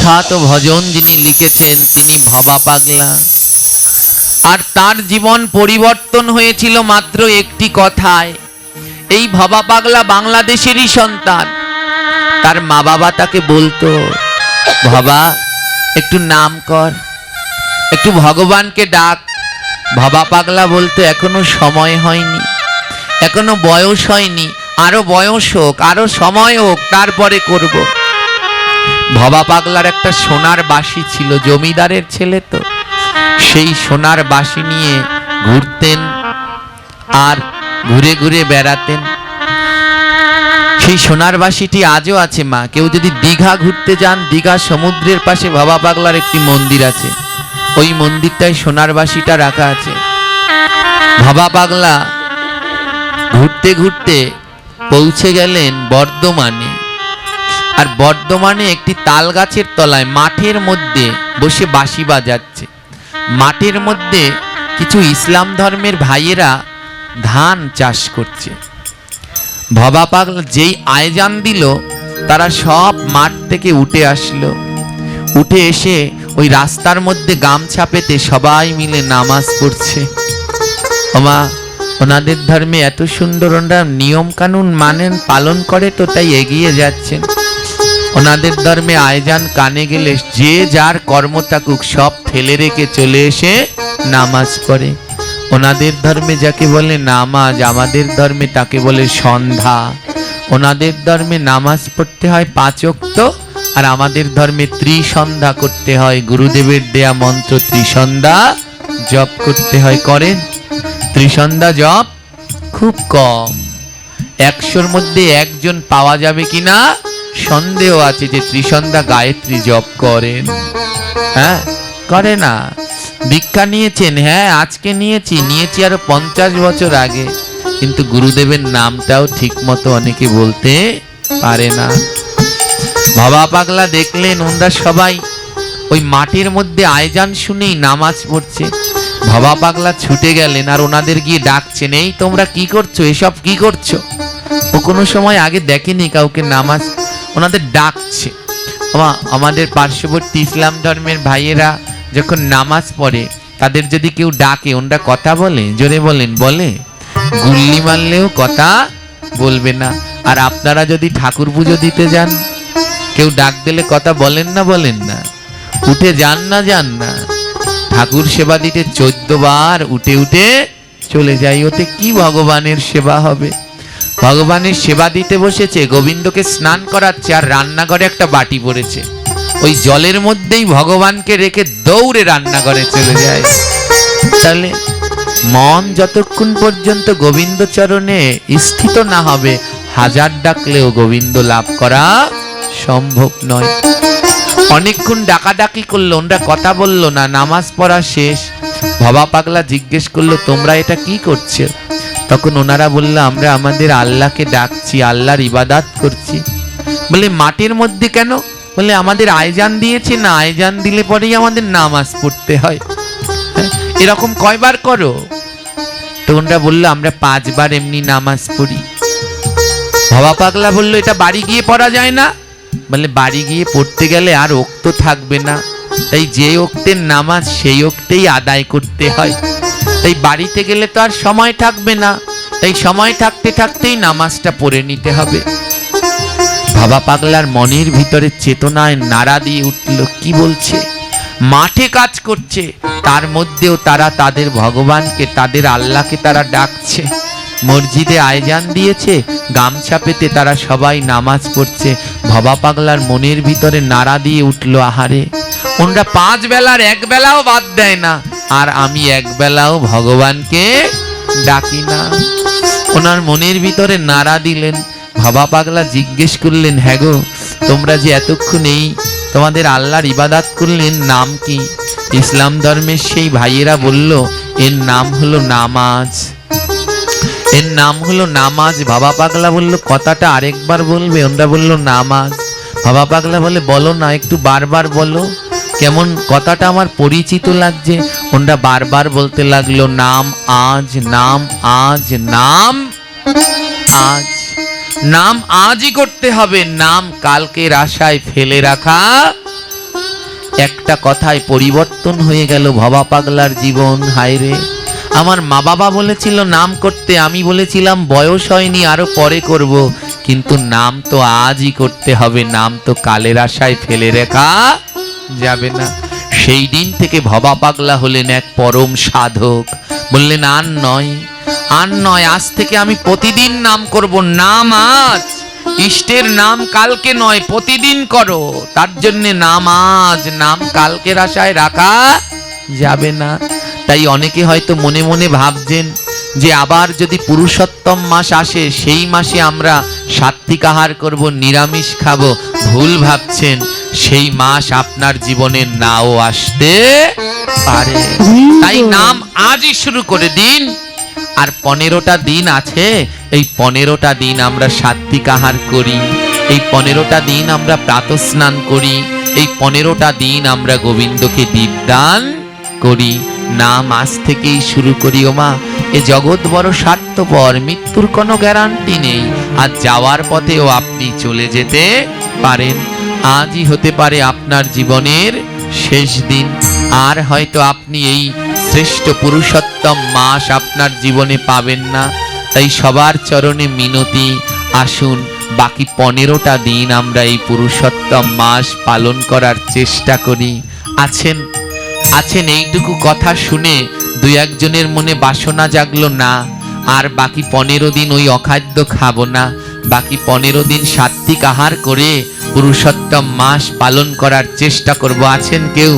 বিখ্যাত ভজন যিনি লিখেছেন তিনি ভবা পাগলা। আর তার জীবন পরিবর্তন হয়েছিল মাত্র একটি কথায়। এই ভবা পাগলা বাংলাদেশেরই সন্তান। তার মা বাবা তাকে বলতো, ভবা একটু নাম কর, একটু ভগবানকে ডাক। ভবা পাগলা বলতো, এখনো সময় হয়নি, এখনো বয়স হয়নি, আরো বয়স হোক, আরো সময় হোক, তারপরে করব। ভবা পাগলার একটা সোনার বাঁশি ছিল, জমিদারের ছেলে তো, সেই সোনার বাঁশি নিয়ে ঘুরতেন আর ঘুরে ঘুরে বেড়াতেন। সেই সোনার বাঁশিটি আজও আছে মা। কেউ যদি দীঘা ঘুরতে যান, দীঘা সমুদ্রের পাশে ভবা পাগলার একটি মন্দির আছে, ওই মন্দিরটায় সোনার বাঁশিটা রাখা আছে। ভবা পাগলা ঘুরতে ঘুরতে পৌঁছে গেলেন বর্ধমানে। আর বর্ধমানে একটি তাল গাছের তলায় মাঠের মধ্যে বসে বাঁশি বাজাচ্ছে। মাঠের মধ্যে কিছু ইসলাম ধর্মের ভাইয়েরা ধান চাষ করছে। ভবা পাগলা যেই আয়োজন দিল, তারা সব মাঠ থেকে উঠে আসলো। উঠে এসে ওই রাস্তার মধ্যে গামছা পেতে সবাই মিলে নামাজ পড়ছে। ওমা, ওনাদের ধর্মে এত সুন্দর, ওনারা নিয়ম কানুন মানেন, পালন করে, তো তাই এগিয়ে যাচ্ছেন। ওনাদের ধর্মে আয়োজন কানে গেলে যে যার কর্ম থাকুক সব ফেলে রেখে চলে এসে নামাজ পড়ে। ওনাদের ধর্মে যাকে বলে নামাজ, আমাদের ধর্মে তাকে বলে সন্ধ্যা। ওনাদের ধর্মে নামাজ পড়তে হয় 5 ওয়াক্ত, আর আমাদের ধর্মে ত্রিসন্ধ্যা করতে হয়। গুরুদেবের দেয়া মন্ত্র ত্রিসন্ধ্যা জপ করতে হয়। করেন ত্রিসন্ধ্যা জপ? খুব কম, 100-র মধ্যে একজন পাওয়া যাবে কিনা সন্দেহ আছে যে ত্রিসন্ধ্যা গায়ত্রী জপ করেন। হ্যাঁ, করে না। দীক্ষা নিয়েছেন? হ্যাঁ, আজকে নিয়েছি আরো 50 বছর আগে, কিন্তু গুরুদেবের নামটাও ঠিক মতো অনেকে বলতে পারে না। ভবা পাগলা দেখলেন ওনারা সবাই ওই মাটির মধ্যে আয়োজন শুনেই নামাজ পড়ছে। ভবা পাগলা ছুটে গেলেন আর ওনাদের গিয়ে ডাকছেন, এই তোমরা কি করছো, এসব কি করছো? ও কোনো সময় আগে দেখেনি কাউকে নামাজ, ওনাদের ডাকছে। আমাদের পার্শ্ববর্তী ইসলাম ধর্মের ভাইয়েরা যখন নামাজ পড়ে, তাদের যদি কেউ ডাকে, ওনারা কথা বলে? জোরে বলেন, বলে? গুল্লি মারলেও কথা বলবে না। আর আপনারা যদি ঠাকুর পুজো দিতে যান, কেউ ডাক দিলে কথা বলেন না? বলেন না? উঠে যান না? ঠাকুর সেবা দিতে 14 বার উঠে উঠে চলে যাই। ওতে কি ভগবানের সেবা হবে? ভগবানের সেবা দিতে বসেছে, গোবিন্দকে স্নান করাচ্ছে, আর রান্নাঘরে একটা বাটি পড়েছে, ওই জলের মধ্যেই ভগবানকে রেখে দৌড়ে রান্নাঘরে চলে যায়। তাহলে মন যতক্ষণ পর্যন্ত গোবিন্দ চরণে স্থিত না হবে, 1000 ডাকলেও গোবিন্দ লাভ করা সম্ভব নয়। অনেকক্ষণ ডাকাডাকি করলো, ওনরা কথা বললো না। নামাজ পড়া শেষ। ভবা পাগলা জিজ্ঞেস করলো, তোমরা এটা কি করছো? তখন ওনারা বললো, আমরা আমাদের আল্লাহকে ডাকছি, আল্লাহর ইবাদত করছি। বলে মাটির মধ্যে কেন? বলে আমাদের আয়োজন দিয়েছে না, আয়োজন দিলে পরেই আমাদের নামাজ পড়তে হয়। এরকম কয়বার করো? তো ওনরা বললো, আমরা 5 বার এমনি নামাজ পড়ি। ভবা পাগলা বললো, এটা বাড়ি গিয়ে পড়া যায় না? বলে বাড়ি গিয়ে পড়তে গেলে আর ওক্ত থাকবে না, তাই যে ওক্তের নামাজ সেই ওক্তেই আদায় করতে হয়। তাই বাড়িতে গেলে তো আর সময় থাকবে না, তাই সময় থাকতে থাকতেই নামাজটা পড়ে নিতে হবে। ভবা পাগলার মনের ভিতরে চেতনায় নাড়া দিয়ে উঠল, কি বলছে? মাঠে কাজ করছে, তার মধ্যেও তারা তাদের ভগবানকে, তাদের আল্লাহকে তারা ডাকছে। মসজিদে আয়োজন দিয়েছে, গামছা পেতে তারা সবাই নামাজ পড়ছে। ভবা পাগলার মনের ভিতরে নাড়া দিয়ে উঠল, আহারে, ওনরা 5 বেলার 1 বেলাও বাদ দেয় না, আর আমি 1 বেলাও ভগবানকে ডাকি না। ওনার মনের ভিতরে নাড়া দিলেন। ভবা পাগলা জিজ্ঞেস করলেন, হ্যাঁ গো, তোমরা যে এতক্ষণ এই তোমাদের আল্লাহর ইবাদত করলেন, নাম কি? ইসলাম ধর্মের সেই ভাইয়েরা বলল, এর নাম হলো নামাজ, এর নাম হলো নামাজ। ভবা পাগলা বলল, কথাটা আরেকবার বলবে? ওনরা বলল, নামাজ। ভবা পাগলা বলে, বলো না, একটু বারবার বলো, কেমন কথাটা আমার পরিচিত লাগছে। ওনরা বারবার বলতে লাগলো, নাম আজ, নাম আজ, নাম আজ, নাম আজই করতে হবে, নাম কালকের আশায় ফেলে রাখা একটা কথায় পরিবর্তন হয়ে গেল ভবা পাগলার জীবন। হায় রে, আমার মা বাবা বলেছিল নাম করতে, আমি বলেছিলাম বয়স হয়নি, আরো পরে করব, কিন্তু নাম তো আজই করতে হবে, নাম তো কালের আশায় ফেলে রেখা যাবে না। সেই দিন থেকে ভবা পাগলা হলেন এক পরম সাধক। বললেন আর নয়, আর নয়, আজ থেকে আমি প্রতিদিন নাম করব। নাম আজ, ইষ্টের নাম কালকে নয়, প্রতিদিন করো। তার জন্য নাম আজ, নাম কালকের আশায় রাখা যাবে না। তাই অনেকে হয়তো মনে মনে ভাবছেন যে আবার যদি পুরুষোত্তম মাস আসে, সেই মাসে আমরা সাত্বিক আহার করব, নিরামিষ খাবো। ভুল ভাবছেন, সেই মাস আপনার জীবনে নাও আসতে পারে। তাই নাম আজই শুরু করে দিন। আর 15টা দিন আছে, এই 15টা দিন আমরা সাত্বিক আহার করি, এই 15টা দিন আমরা প্রাতঃস্নান করি, এই 15টা দিন আমরা গোবিন্দকে দীপদান করি। নাম আজ থেকেই শুরু করি। ও মা, এ জগৎ বড় স্বার্থপর, মৃত্যুর কোনো গ্যারান্টি নেই। আর যাওয়ার পথেও আপনি চলে যেতে পারেন। আজই হতে পারে আপনার জীবনের শেষ দিন। আর হয়তো আপনি এই শ্রেষ্ঠ পুরুষোত্তম মাস আপনার জীবনে পাবেন না। তাই সবার চরণে মিনতি, আসুন বাকি 15টা দিন আমরা এই পুরুষোত্তম মাস পালন করার চেষ্টা করি। আছেন আছেন এইটুকু কথা শুনে দুই একজনের মনে বাসনা জাগলো না, আর বাকি 15 দিন ওই অখাদ্য খাবো না, বাকি 15 দিন সাত্বিক আহার করে পুরুষোত্তম মাস পালন করার চেষ্টা করব। আছেন কেউ?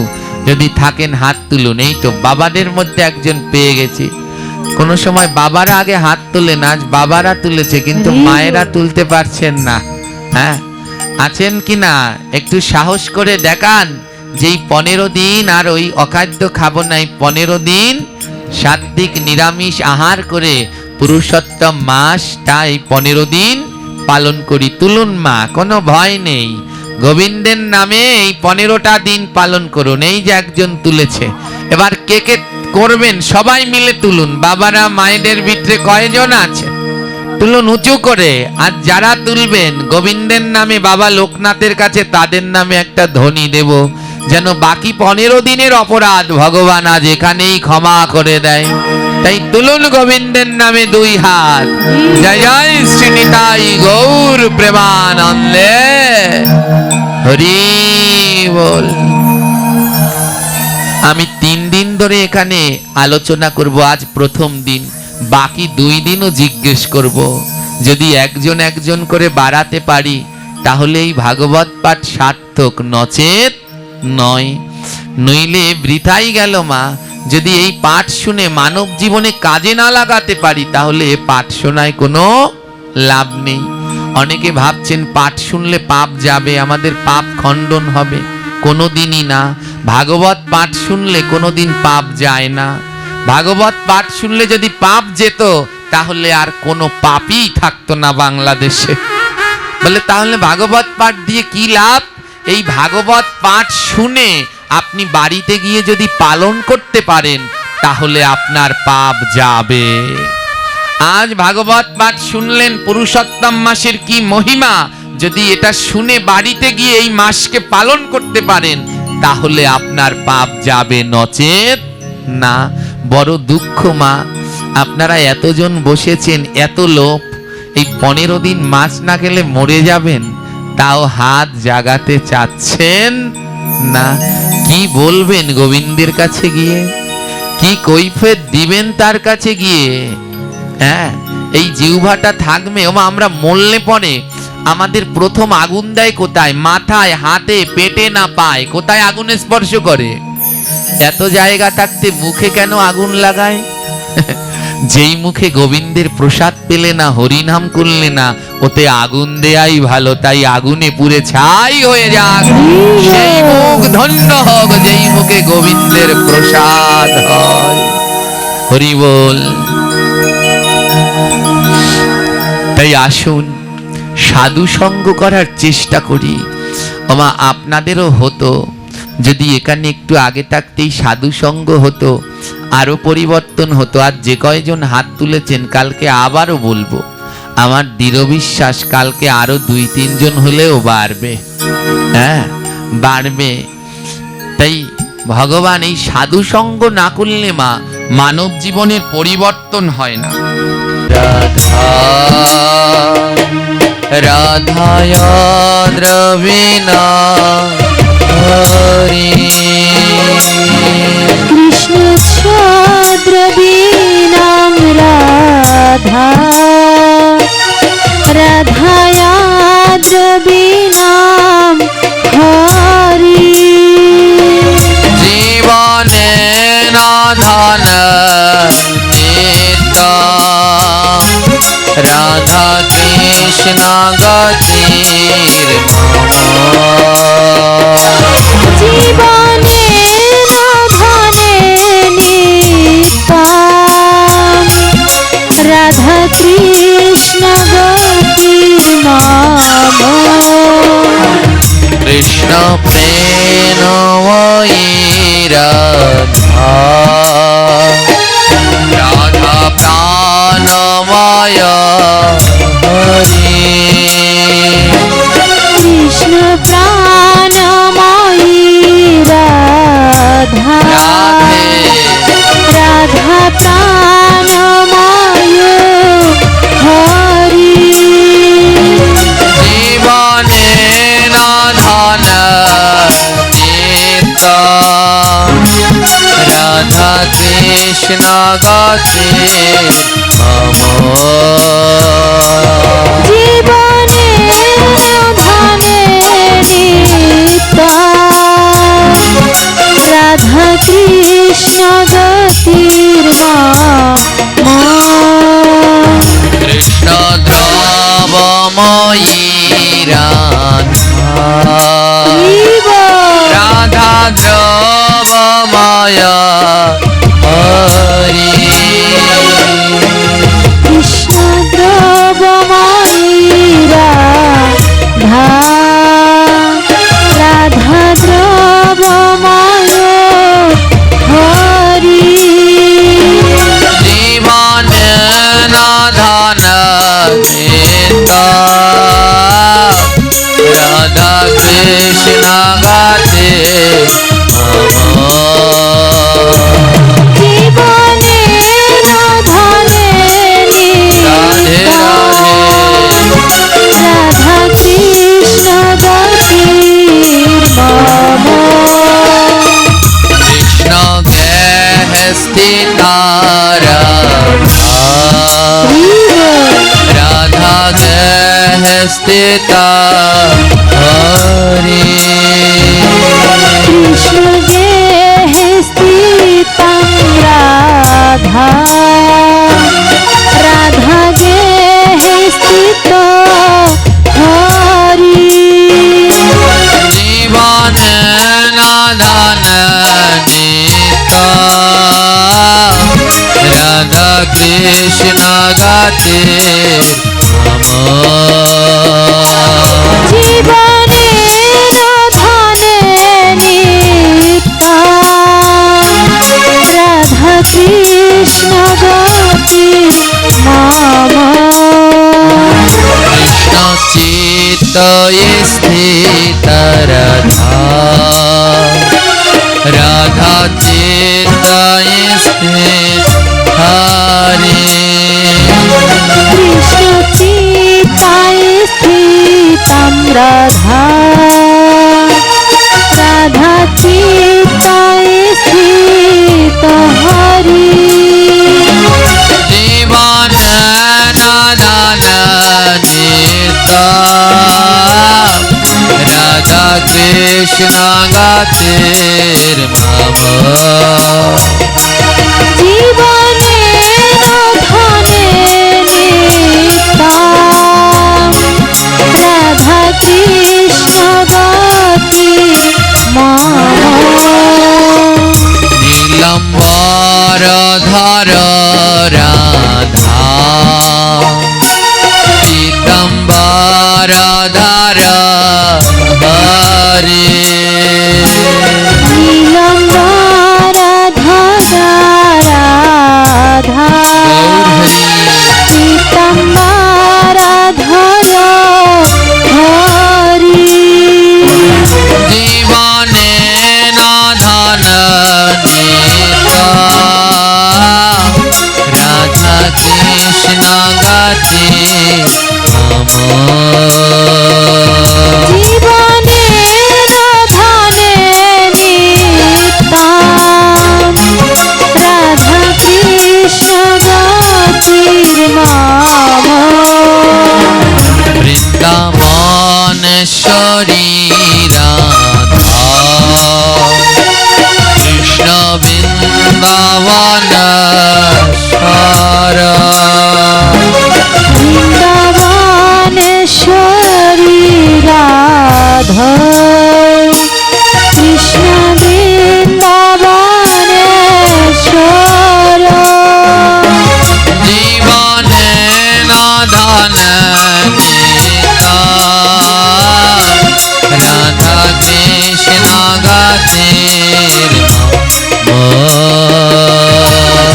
যদি থাকেন হাত তুলুন। এই তো বাবাদের মধ্যে একজন পেয়ে গেছি। কোন সময় বাবারা আগে হাত তোলেন, আজ বাবারা তুলেছে, কিন্তু মায়েরা তুলতে পারছেন না। হ্যাঁ, আছেন কি না? একটু সাহস করে দেখান যেই 15 দিন আর ওই অখাদ্য খাবো না, এই 15 দিন সাত্বিক নিরামিষ আহার করে পুরুষোত্তম মাসটা এই 15 দিন পালন করি। তুলুন মা, কোনো ভয় নেই। গোবিন্দের নামে এই 15টা দিন পালন করুন। এই যে একজন তুলেছে, এবার কে কে করবেন সবাই মিলে তুলুন। বাবারা মায়েদের ভিতরে কয়জন আছে? তুলুন উঁচু করে। আর যারা তুলবেন গোবিন্দের নামে বাবা লোকনাথের কাছে তাদের নামে একটা ধ্বনি দেব, যেন বাকি 15 দিনের অপরাধ ভগবান আজ এখানেই ক্ষমা করে দেয়। তাই তুলুন গোবিন্দের নামে 2 হাত। জয় জয় শ্রীনিতাই গৌর প্রেমানন্দে, হরি বল। আমি 3 দিন ধরে এখানে আলোচনা করব, আজ প্রথম দিন। বাকি 2 দিনও জিজ্ঞেস করব। যদি একজন একজন করে বাড়াতে পারি তাহলে এই ভাগবত পাঠ সার্থক, নচেত নয়। নইলে বৃথাই গেল মা। যদি এই পাঠ শুনে মানব জীবনে কাজে না লাগাতে পারি তাহলে পাঠ শোনায় কোনো লাভ নেই। অনেকে ভাবছেন পাঠ শুনলে পাপ যাবে, আমাদের পাপ খণ্ডন হবে। কোনোদিনই না। ভাগবত পাঠ শুনলে কোনোদিন পাপ যায় না। ভাগবত পাঠ শুনলে যদি পাপ যেত তাহলে আর কোনো পাপই থাকতো না বাংলাদেশে। বলে তাহলে ভাগবত পাঠ দিয়ে কি লাভ? এই ভাগবত পাঠ শুনে আপনি বাড়িতে গিয়ে যদি পালন করতে পারেন তাহলে আপনার পাপ যাবে। আজ ভাগবত পাঠ শুনলেন, পুরুষোত্তম মাসের কি মহিমা, যদি এটা শুনে বাড়িতে গিয়ে এই মাসকে পালন করতে পারেন তাহলে আপনার পাপ যাবে, নচেত না। বড় দুঃখ মা, আপনারা এতজন বসেছেন, এত লোক, এই 15 দিন মাছ না খেলে মরে যাবেন, তাও হাত জাগাতে চাচ্ছেন না। কি বলবেন গোবিন্দের কাছে গিয়ে? কি কৈফিয়ত দিবেন তার কাছে গিয়ে? হ্যাঁ, এই জিহ্বাটা থাকবে। ওমা, আমরা মরলে পরে আমাদের প্রথম আগুন দেয় কোথায়? মাথায়, হাতে, পেটে না পায়। কোথায় আগুনে স্পর্শ করে? এত জায়গা থাকতে মুখে কেন আগুন লাগায়? যেই মুখে গোবিন্দের প্রসাদ পেলে না, হরিনাম করলে না, ওতে আগুন দেয়াই ভালো। তাই আগুনে পুড়ে ছাই হয়ে যাক, সেই মুখ ধন্য হোক যেই মুখে গোবিন্দের প্রসাদ হয়। হরি বল। তাই আসুন সাধু সঙ্গ করার চেষ্টা করি। ওমা, আপনাদেরও হতো যদি এখানে একটু আগে থাকতেই সাধু সঙ্গ হতো, আরো পরিবর্তন হতো। আর যে কয়জন হাত তুলেছেন কালকে আবারও বলবো, আমার দৃঢ় বিশ্বাস কালকে আরো 2-3 জন হলেও বাড়বে। হ্যাঁ, বাড়বে। ভগবান এই সাধু সঙ্গ না করলে মানব জীবনের পরিবর্তন হয় না। রাধা রাধায় দ্রবিণা হরি কৃষ্ণ দ্রবীণাং রাধা রাধায়া দ্রবীণাং হরি জীবনে নাধন নিত্য রাধা কৃষ্ণ গতির জীবনে ধনে নিতাম রাধা কৃষ্ণ গতি মাম কৃষ্ণ প্রেময়ী রাধা রাধা প্রাণময় হরি কৃষ্ণ প্রাণময়ী রাধা রাধে রাধা প্রাণময় হরি জীবনে নাধন নিত্য রাধা কৃষ্ণ গতি জীবনে ধনে নিতাম রাধা কৃষ্ণ গতির কৃষ্ণ দ্রবময়ী রাধা রাধা দ্রবময় হরি কৃষ্ণ দ্রবময়ী রাধা রাধা দ্রবময় হরি জীবনে নাধন নিত্য রাধা কৃষ্ণ গাতে জীবনে ধনে রাধে রাধে রাধা কৃষ্ণ গতির মাম কৃষ্ণ গৃহস্থিতা রাধা গৃহস্থিতা হরি কৃষ্ণ গেহে স্থিতং রাধা রাধা গেহে স্থিত হরি জীবনে নাধন নিত্য রাধা কৃষ্ণ গাতে জীবনে ধনে নিতাম রাধা কৃষ্ণ গতি মাম কৃষ্ণ চিত্ত স্থিত রাধা রাধা চিত্ত স্থিত হরি কৃষ্ণ চিত্তায় স্থিতং রাধা রাধা চিত্তায় স্থিত হরি জীবনে নাধন নিত্য রাধা কৃষ্ণ গাতের জীবনে ধনে নিতাম রাধা কৃষ্ণ গতি নীলম্বর ধর রাধা পীতম্বর ধর হরে নীলম্বর রাধা রাধা পীতাম্বর ধর হরি জীবনে নাধন কৃষ্ণ গাতে জীবনের ধনে নিতাম রাধা কৃষ্ণ গতির মাম বৃন্দাবনেশ্বরী রাধা কৃষ্ণ বৃন্দাবনেশ্বর বৃন্দাবনেশ্বরী রাধা কৃষ্ণ বৃন্দাবনেশ্বর জীবনে নাদান নেতা রাধা কৃষ্ণ গাতে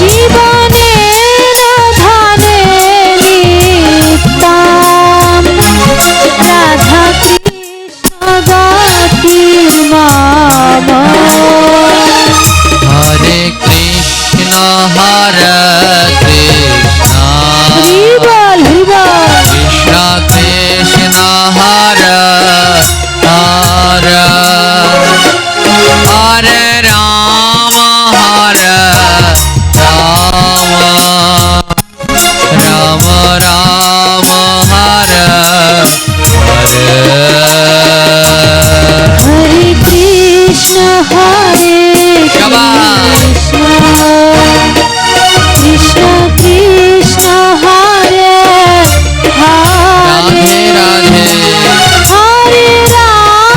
জীবনের ধনে নিতাম রাধা কৃষ্ণ গতির মাম হরে কৃষ্ণ হরে কৃষ্ণ হরিবল হরিবল কৃষ্ণ কৃষ্ণ হরে হরে হরে রাম হরে রাম রাম রাম হরে হরে হরে কৃষ্ণ হরে কৃষ্ণ কৃষ্ণ কৃষ্ণ হরে হরে রাধে রাধে হরে রাম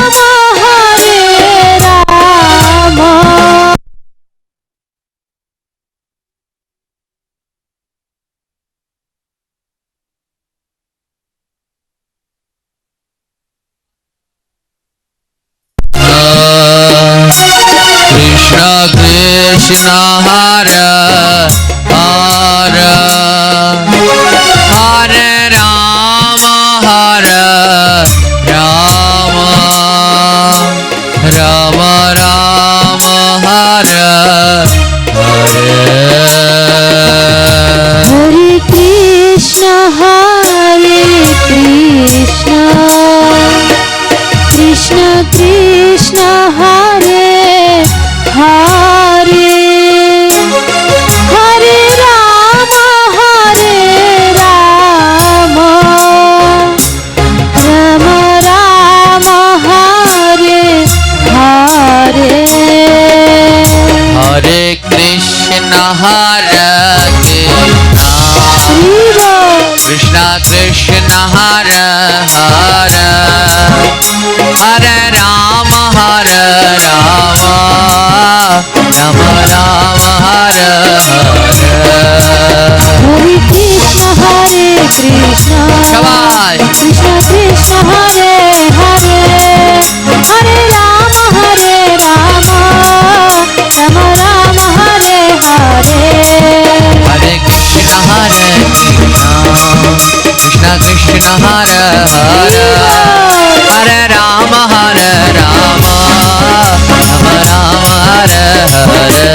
কৃষ্ণ কৃষ্ণ হরে হরে হরে রাম হরে রাম রাম রাম হরে হরে হরে কৃষ্ণ হরে কৃষ্ণ কৃষ্ণ কৃষ্ণ হরে হরে হরে রাম রাম রাম হরে হরে হরে কৃষ্ণ হরে কৃষ্ণ কৃষ্ণ হরে হরে হরে রাম হরে রাম রাম রাম হরে হরে হরে কৃষ্ণ হরে কৃষ্ণ সবাই কৃষ্ণ কৃষ্ণ হরে হরে হরে রাম রাম রাম হরে হরে হরে কৃষ্ণ হরে কৃষ্ণ কৃষ্ণ কৃষ্ণ হরে হরে হরে রাম রাম রাম হরে হরে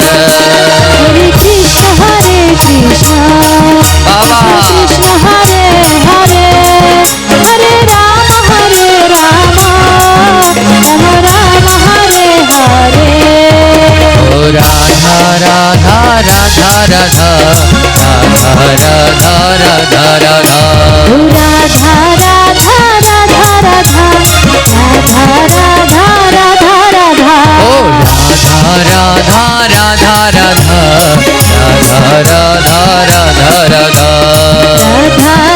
হরে কৃষ্ণ হরে কৃষ্ণ বাবা কৃষ্ণ হরে হরে হরে রাম রাম রাম হরে হরে ও রাধা রাধা রাধা রাধা রাধা রাধা রাধা রাধা ও রাধা রাধা রাধা রাধা রাধা রাধা রাধা রাধা ও রাধা রাধা রাধা রাধা রাধা রাধা রাধা রাধা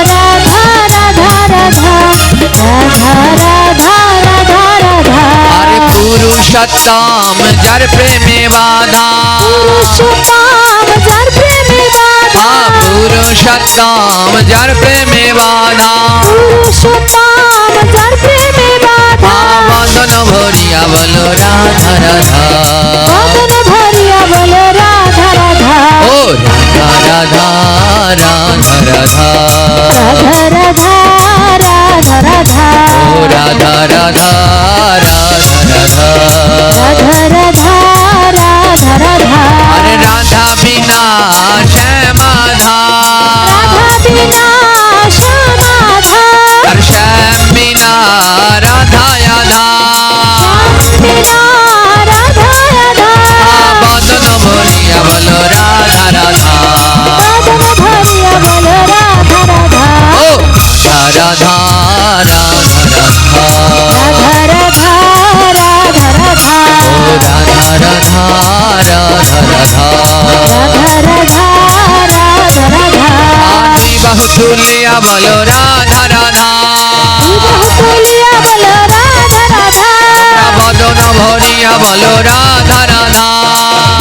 রাধা রাধা রাধা রাধা রাধা রাধা রাধা রাধা আরে পুরুষোত্তম যার প্রেমে বাধা পুরুষোত্তম যার প্রেমে বাধা পুরুষোত্তম যার প্রেমে বাধা পুরুষোত্তম যার প্রেমে বাধা বদন ভরিয়া বলো রাধা রাধা বদন ভরিয়া বলো রাধা রাধা ও রাধা রাধা রাধা রাধা রাধা রাধা রাধা রাধা ও রাধা রাধা রাধা রাধা রাধা রাধা রাধা রাধা আরে রাধা বিনা শ্যামাধা রাধা বাহু তুলিয়া বলো রাধা রাধা বাহু তুলিয়া বলো রাধা রাধা বদন ভরিয়া বলো রাধা রাধা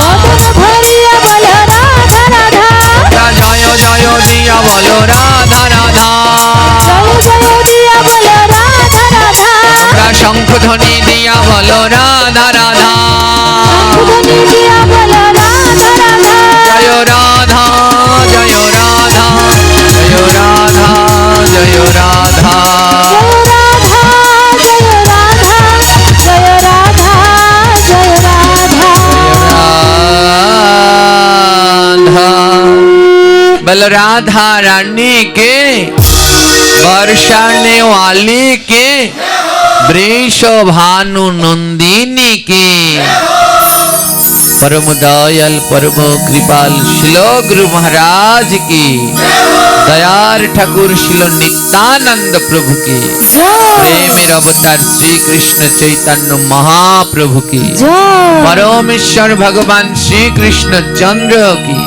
বদন ভরিয়া বলো রাধা রাধা জয় জয় দিয়া বলো রাধা রাধা জয় জয় দিয়া বলো রাধা রাধা শঙ্খ ধ্বনি দিয়া বলো রাধা রাধা শঙ্খধ্বনি দিয়া বলো রাধা রাধা জয় রাধা জয় রাধা জয় রাধা জয় রাধা জয় রাধা জয় রাধা राधा बल राधा रानी के बरसाने वाली के वृष भानु नंदिनी के परम दयाल परम कृपाल शिल गुरु महाराज की दयार ठाकुर शिल नित्यानंद प्रभु की प्रेमेर अवतार श्री कृष्ण चैतन्य महाप्रभु की परमेश्वर भगवान श्री कृष्ण चंद्र की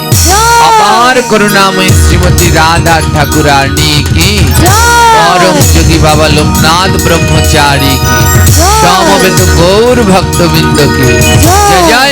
अपार करुणामय श्रीमती राधा ठाकुरानी की परम जोगी बाबा लोकनाथ ब्रह्मचारी की समवेत गौर भक्तबिंद की जय जय